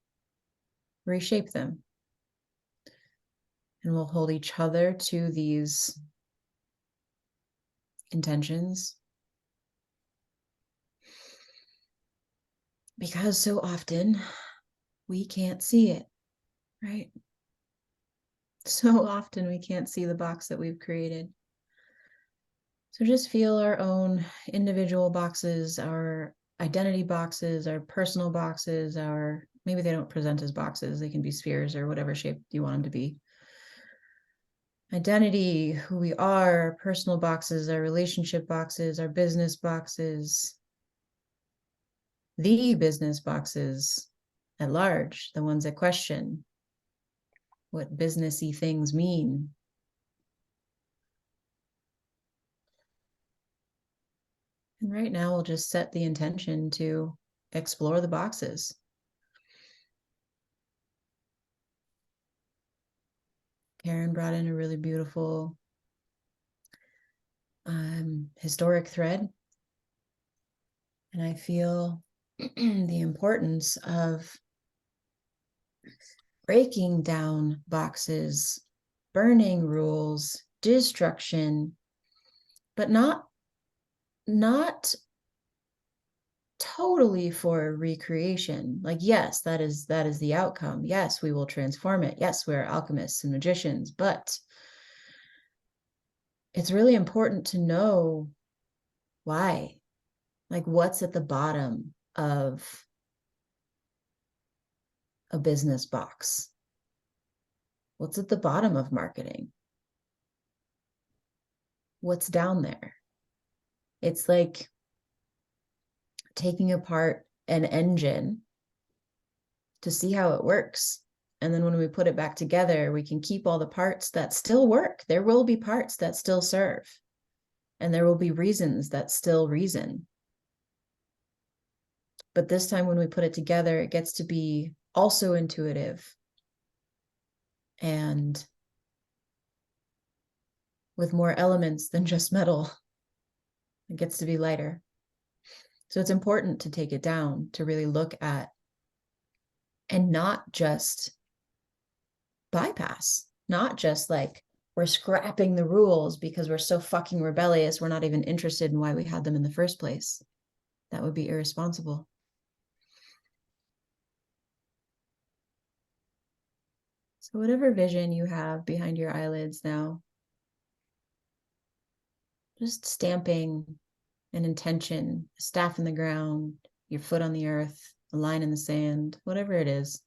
reshape them. And we'll hold each other to these intentions. Because so often we can't see it, right? So often we can't see the box that we've created. So just feel our own individual boxes, our identity boxes, our personal boxes, maybe they don't present as boxes, they can be spheres or whatever shape you want them to be. Identity, who we are, our personal boxes, our relationship boxes, our business boxes, the business boxes at large, the ones that question what businessy things mean. And right now, we'll just set the intention to explore the boxes. Karen brought in a really beautiful historic thread. And I feel the importance of breaking down boxes, burning rules, destruction, but not totally for recreation. Like, yes, that is the outcome. Yes, we will transform it. Yes, we're alchemists and magicians, but it's really important to know why. Like, what's at the bottom of a business box? What's at the bottom of marketing? What's down there? It's like taking apart an engine to see how it works. And then when we put it back together, we can keep all the parts that still work. There will be parts that still serve. And there will be reasons that still reason. But this time when we put it together, it gets to be also intuitive and with more elements than just metal. It gets to be lighter. So it's important to take it down, to really look at and not just bypass, not just like we're scrapping the rules because we're so fucking rebellious, we're not even interested in why we had them in the first place. That would be irresponsible. So whatever vision you have behind your eyelids now, just stamping an intention, a staff in the ground, your foot on the earth, a line in the sand, whatever it is.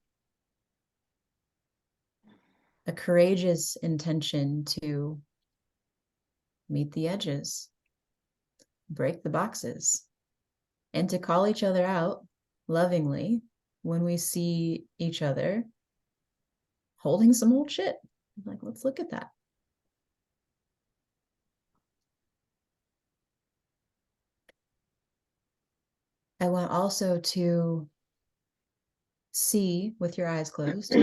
A courageous intention to meet the edges, break the boxes, and to call each other out lovingly when we see each other holding some old shit. Like, let's look at that. I want also to see with your eyes closed,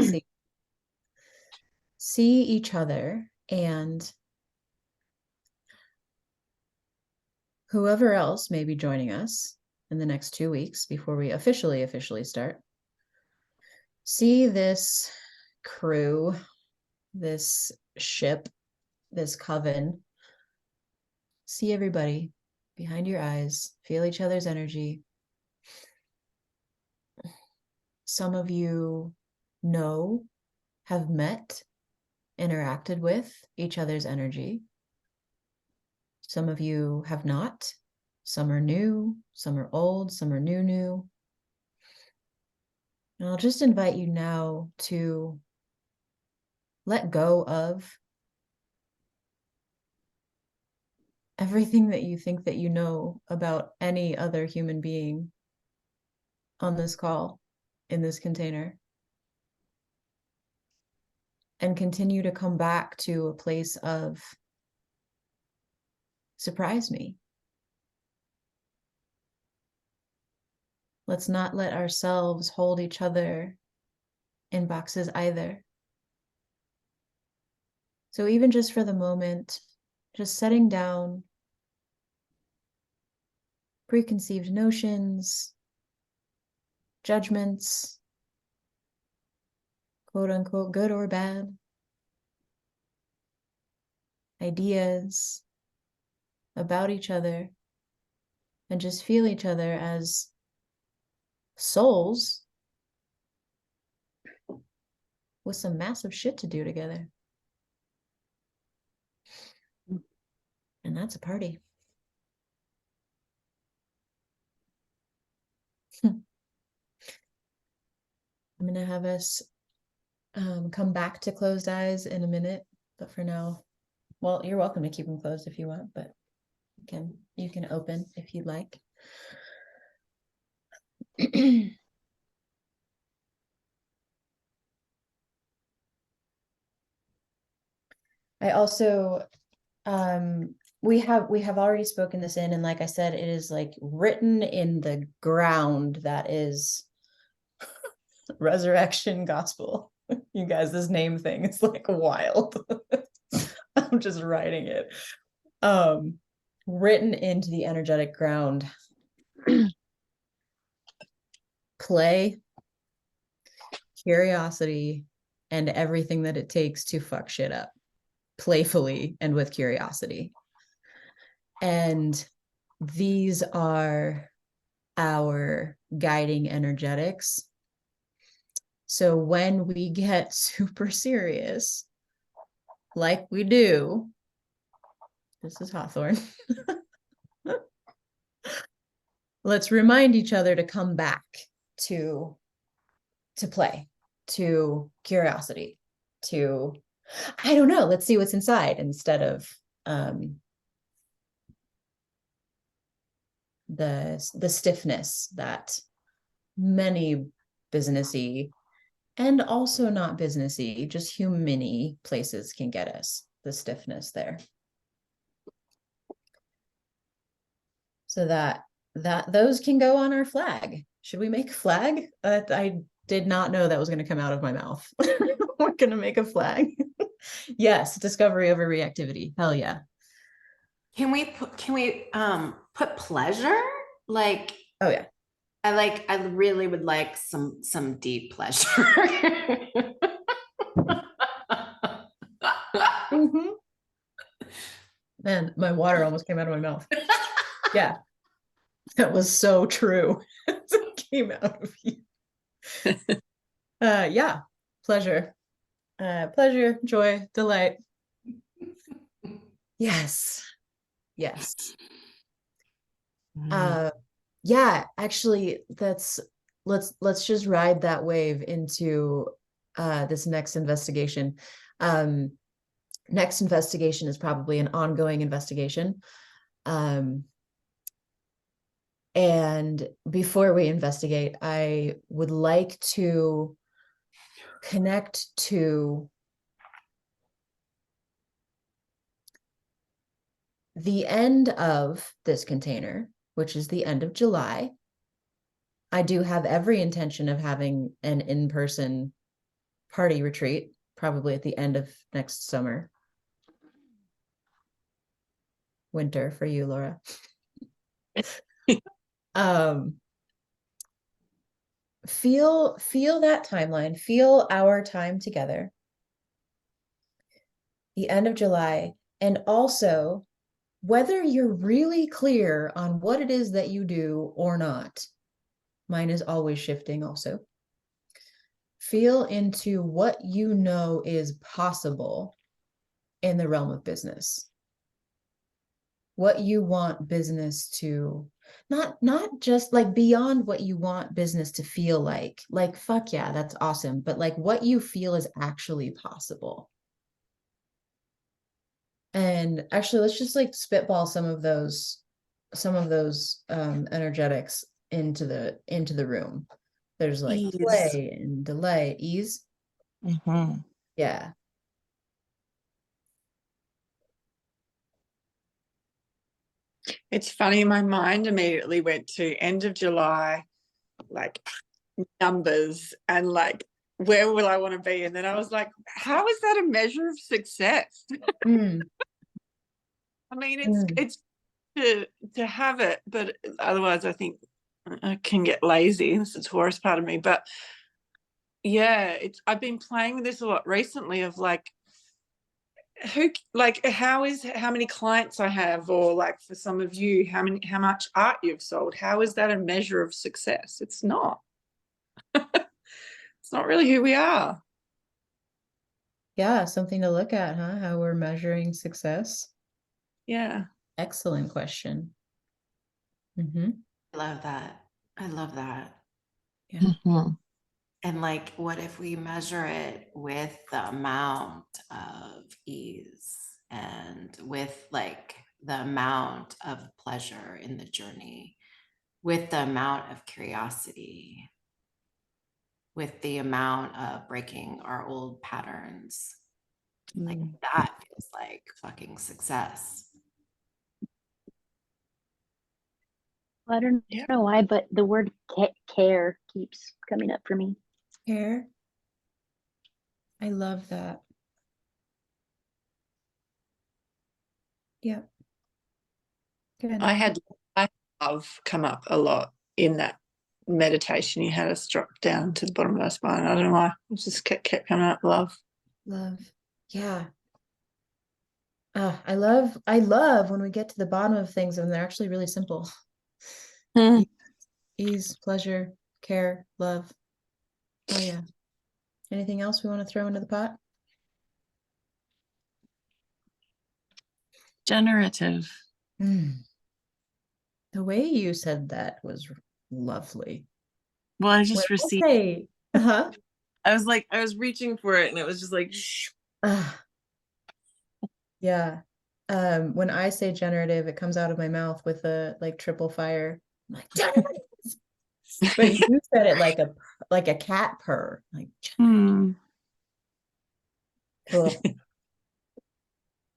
see each other and whoever else may be joining us in the next 2 weeks before we officially start. See this crew, this ship, this coven. See everybody behind your eyes, feel each other's energy. Some of you know, have met, interacted with each other's energy. Some of you have not. Some are new, some are old, some are new. And I'll just invite you now to let go of everything that you think that you know about any other human being on this call, in this container, and continue to come back to a place of surprise me. Let's not let ourselves hold each other in boxes either. So even just for the moment, just setting down preconceived notions, judgments, quote unquote, good or bad, ideas about each other, and just feel each other as souls with some massive shit to do together. And that's a party. I'm going to have us come back to closed eyes in a minute, but for now, well, you're welcome to keep them closed if you want, but you can open if you'd like. I also we have already spoken this in, and like I said, it is like written in the ground. That is Resurrection Gospel. You guys, this name thing is like wild. I'm just writing it. Written into the energetic ground. Play, curiosity, and everything that it takes to fuck shit up, playfully and with curiosity. And these are our guiding energetics. So when we get super serious, like we do, this is Hawthorne, let's remind each other to come back to play, to curiosity, to, I don't know, let's see what's inside, instead of the stiffness that many businessy and also not businessy, just human-y places can get us, the stiffness there. So that those can go on our flag. Should we make a flag? I did not know that was going to come out of my mouth. We're going to make a flag. Yes, discovery over reactivity. Hell yeah. Can we put pleasure? Like, oh yeah. I really would like some deep pleasure. Mm-hmm. Man, my water almost came out of my mouth. Yeah. That was so true. It came out of you. Yeah. Pleasure. Pleasure, joy, delight. Yes. Yeah, actually, let's just ride that wave into this next investigation. Next investigation is probably an ongoing investigation. And before we investigate, I would like to connect to the end of this container, which is the end of July. I do have every intention of having an in-person party retreat, probably at the end of next summer. Winter for you, Laura. Feel that timeline, feel our time together. The end of July, and also whether you're really clear on what it is that you do or not. Mine is always shifting also. Feel into what you know is possible in the realm of business. What you want business to, not just like beyond what you want business to feel like fuck yeah, that's awesome, but like what you feel is actually possible. And actually, let's just like spitball some of those energetics into the room. There's like Ease. play and delay, ease. Mm-hmm. Yeah. It's funny, my mind immediately went to end of July, like numbers and like where will I want to be? And then I was like, how is that a measure of success? Mm. I mean, it's to have it, but otherwise I think I can get lazy. This is the Taurus part of me. But yeah, I've been playing with this a lot recently of like how many clients I have, or like for some of you, how much art you've sold. How is that a measure of success? It's not. It's not really who we are. Yeah, something to look at, huh? How we're measuring success. Yeah. Excellent question. Mm-hmm. I love that. I love that. Yeah. Mm-hmm. And like, what if we measure it with the amount of ease and with like the amount of pleasure in the journey, with the amount of curiosity, with the amount of breaking our old patterns? Like that feels like fucking success. I don't Yeah. know why, but the word care keeps coming up for me. Care. I love that. Yeah. Good. I love come up a lot in that meditation. You had us drop down to the bottom of our spine. I don't know why. It just kept coming up. Love. Love. Yeah. I love when we get to the bottom of things and they're actually really simple. Mm. Ease, pleasure, care, love. Oh yeah. Anything else we want to throw into the pot? Generative. The way you said that was lovely. Well, I just When I received. say, I was reaching for it, and it was just like, shh. Yeah. When I say generative, it comes out of my mouth with a like triple fire. I'm like, generative. But you said it like a cat purr. Like, cool.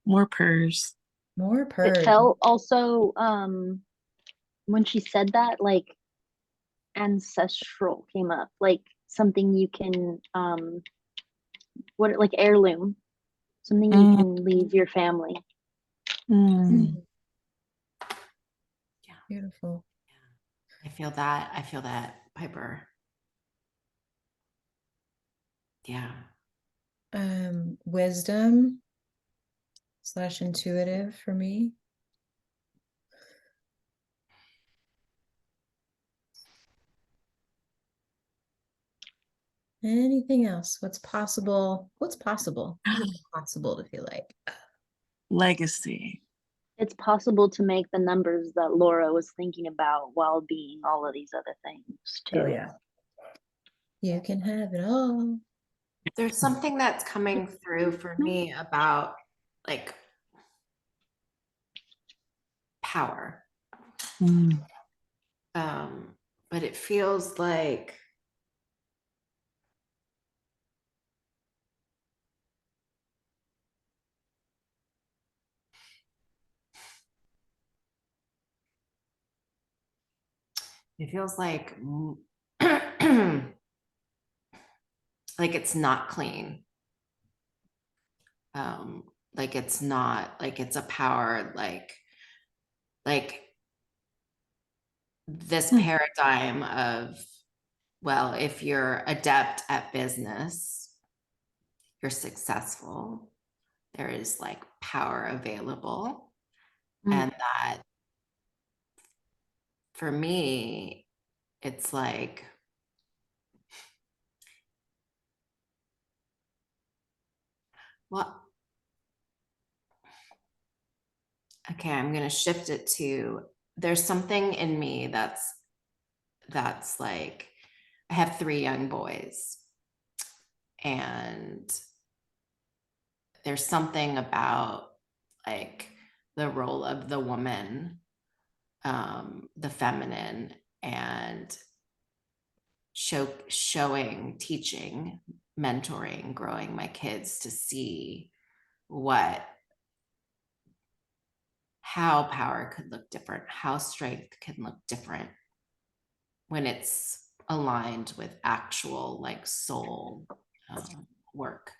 More purrs. More It purrs. felt also when she said that, like ancestral came up, like something you can like heirloom, something you can leave your family. Yeah. Beautiful. I feel that, Piper. Yeah. Wisdom / intuitive for me. Anything else? What's possible? What's possible? What is possible to feel like? Legacy. It's possible to make the numbers that Laura was thinking about while being all of these other things too. Oh yeah. You can have it all. There's something that's coming through for me about like power. But it feels like like it's not clean. Like it's not, like it's a power, like this paradigm of, well, if you're adept at business, you're successful, there is like power available. And that for me, it's like, well, okay, I'm going to shift it to, there's something in me that's like, I have 3 young boys, and there's something about like the role of the woman, the feminine, and showing, teaching, mentoring, growing my kids to see how power could look different, how strength can look different when it's aligned with actual like soul work.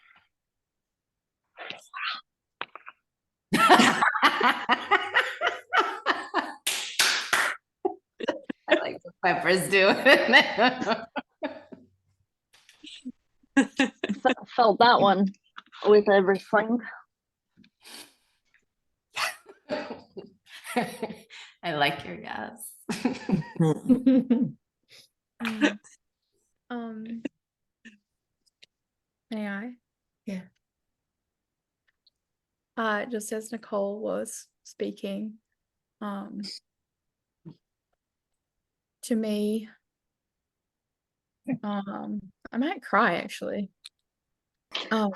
I like the peppers doing it. Felt that one with everything. I like your yes. And, may I? Yeah. Just as Nicole was speaking, to me, I might cry actually. He says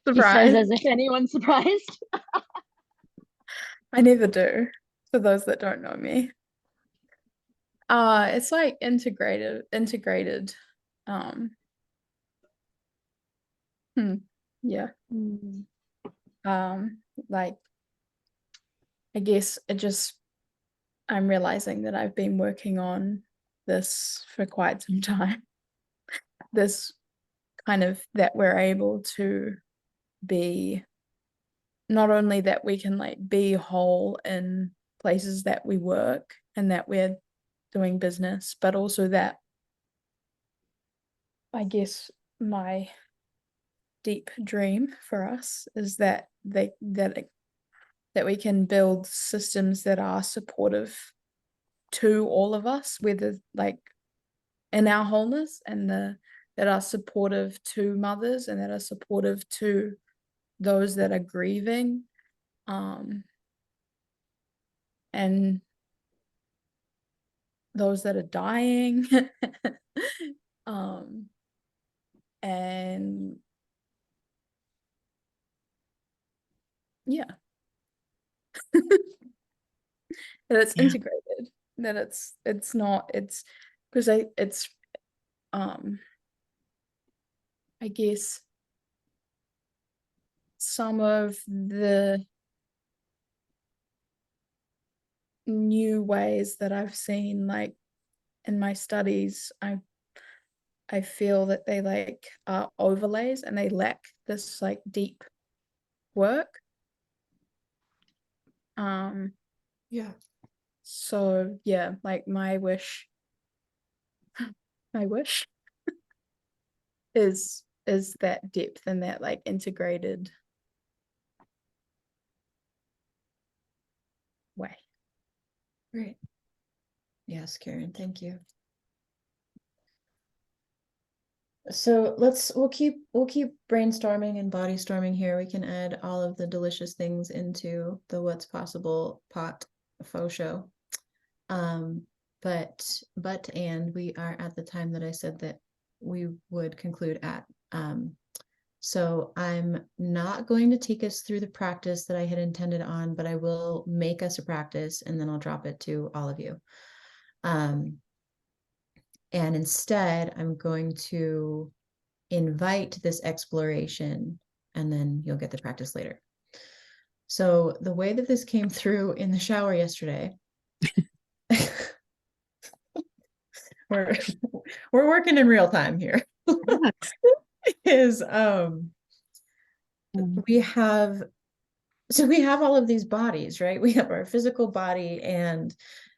Surprise. as if anyone's surprised. I never do, for those that don't know me. It's like integrated. Yeah. Like, I guess I'm realizing that I've been working on this for quite some time. This kind of, that we're able to be, not only that we can like be whole in places that we work and that we're doing business, but also that, I guess my deep dream for us is that we can build systems that are supportive to all of us, whether like in our wholeness, and that are supportive to mothers, and that are supportive to those that are grieving, and those that are dying, and yeah, that it's integrated, that it's not, it's because it's I guess some of the new ways that I've seen, like in my studies, I feel that they like are overlays, and they lack this like deep work. Yeah. So yeah, like my wish is that depth and that like integrated way. Great. Yes, Karen, thank you. So we'll keep brainstorming and body storming here. We can add all of the delicious things into the What's Possible pot faux show. And we are at the time that I said that we would conclude at. So I'm not going to take us through the practice that I had intended on, but I will make us a practice and then I'll drop it to all of you. And instead, I'm going to invite this exploration and then you'll get the practice later. So the way that this came through in the shower yesterday, we're working in real time here. Is we have all of these bodies, right? We have our physical body and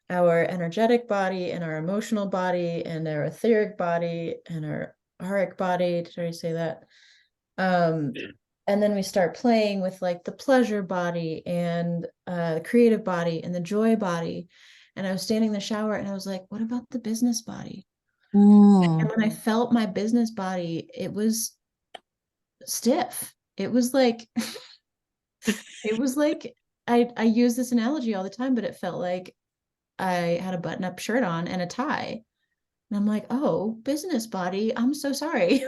our energetic body and our emotional body and our etheric body and our auric body. Did I already say that? And then we start playing with like the pleasure body and the creative body and the joy body. And I was standing in the shower and I was like, what about the business body? And when I felt my business body, it was stiff. It was like I use this analogy all the time, but it felt like I had a button-up shirt on and a tie. And I'm like, oh, business body, I'm so sorry.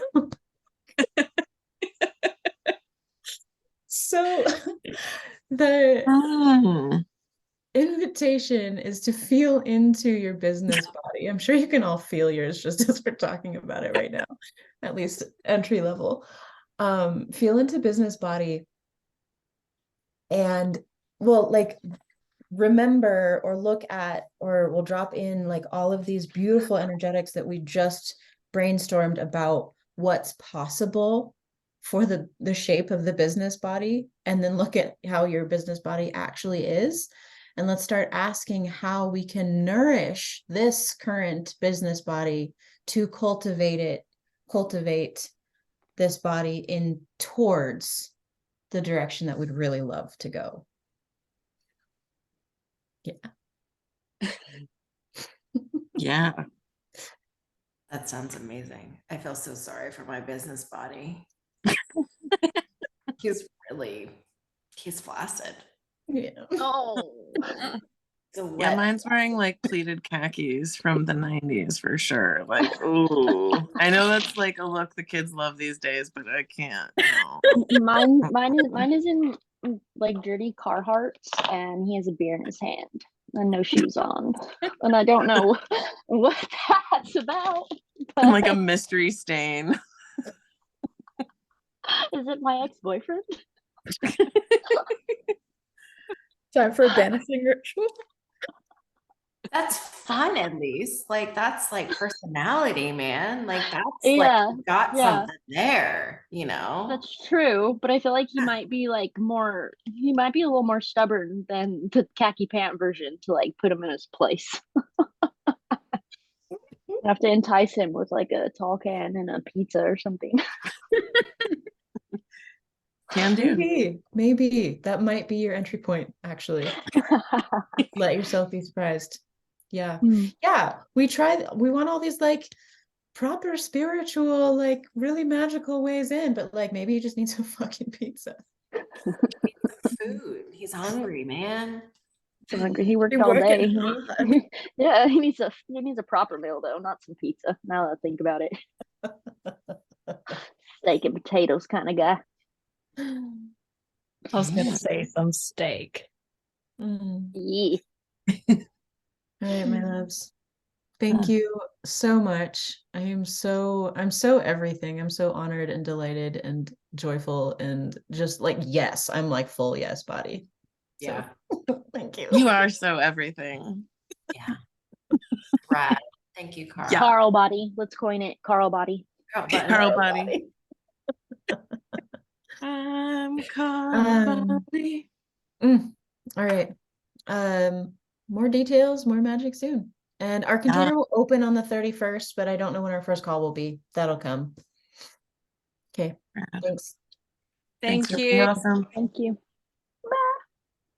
So the invitation is to feel into your business body. I'm sure you can all feel yours just as we're talking about it right now, at least entry level. Feel into business body and like remember or look at or we'll drop in like all of these beautiful energetics that we just brainstormed about what's possible for the shape of the business body, and then look at how your business body actually is, and let's start asking how we can nourish this current business body to cultivate this body in towards the direction that we'd really love to go. Yeah. That sounds amazing. I feel so sorry for my business body. He's flaccid. Yeah. Oh. Yeah, mine's wearing like pleated khakis from the 90s for sure. Like, ooh. I know that's like a look the kids love these days, but I can't. No. Mine is in like dirty Carhartts, and he has a beer in his hand and no shoes on, and I don't know what that's about. And like a mystery stain. Is it my ex-boyfriend? Time for a banishing ritual. That's fun, at least. Like that's like personality, man. Like that's Yeah, like got yeah. something there, you know. That's true, but I feel like he might be a little more stubborn than the khaki pant version to like put him in his place. I have to entice him with like a tall can and a pizza or something. Can do. Maybe that might be your entry point, actually. Let yourself be surprised. Yeah. Yeah. We want all these like proper spiritual, like really magical ways in, but like maybe you just need some fucking pizza. Food. He's hungry, man. So hungry. He worked all day. Yeah, he needs a proper meal though, not some pizza. Now that I think about it. Steak and potatoes kind of guy. I was gonna say some steak. Yeah. All right, my loves. Thank you so much. I'm so everything. I'm so honored and delighted and joyful and just like, yes, I'm like full yes body. Yeah. So, thank you. You are so everything. Yeah. Rad. Thank you, Carl. Yeah. Carl body. Let's coin it. Carl body. Carl body. I'm Carl body. All right. More details, more magic soon. And our container will open on the 31st, but I don't know when our first call will be. That'll come. Okay. Thanks. Thank you. Awesome. Thank you.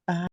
Bye.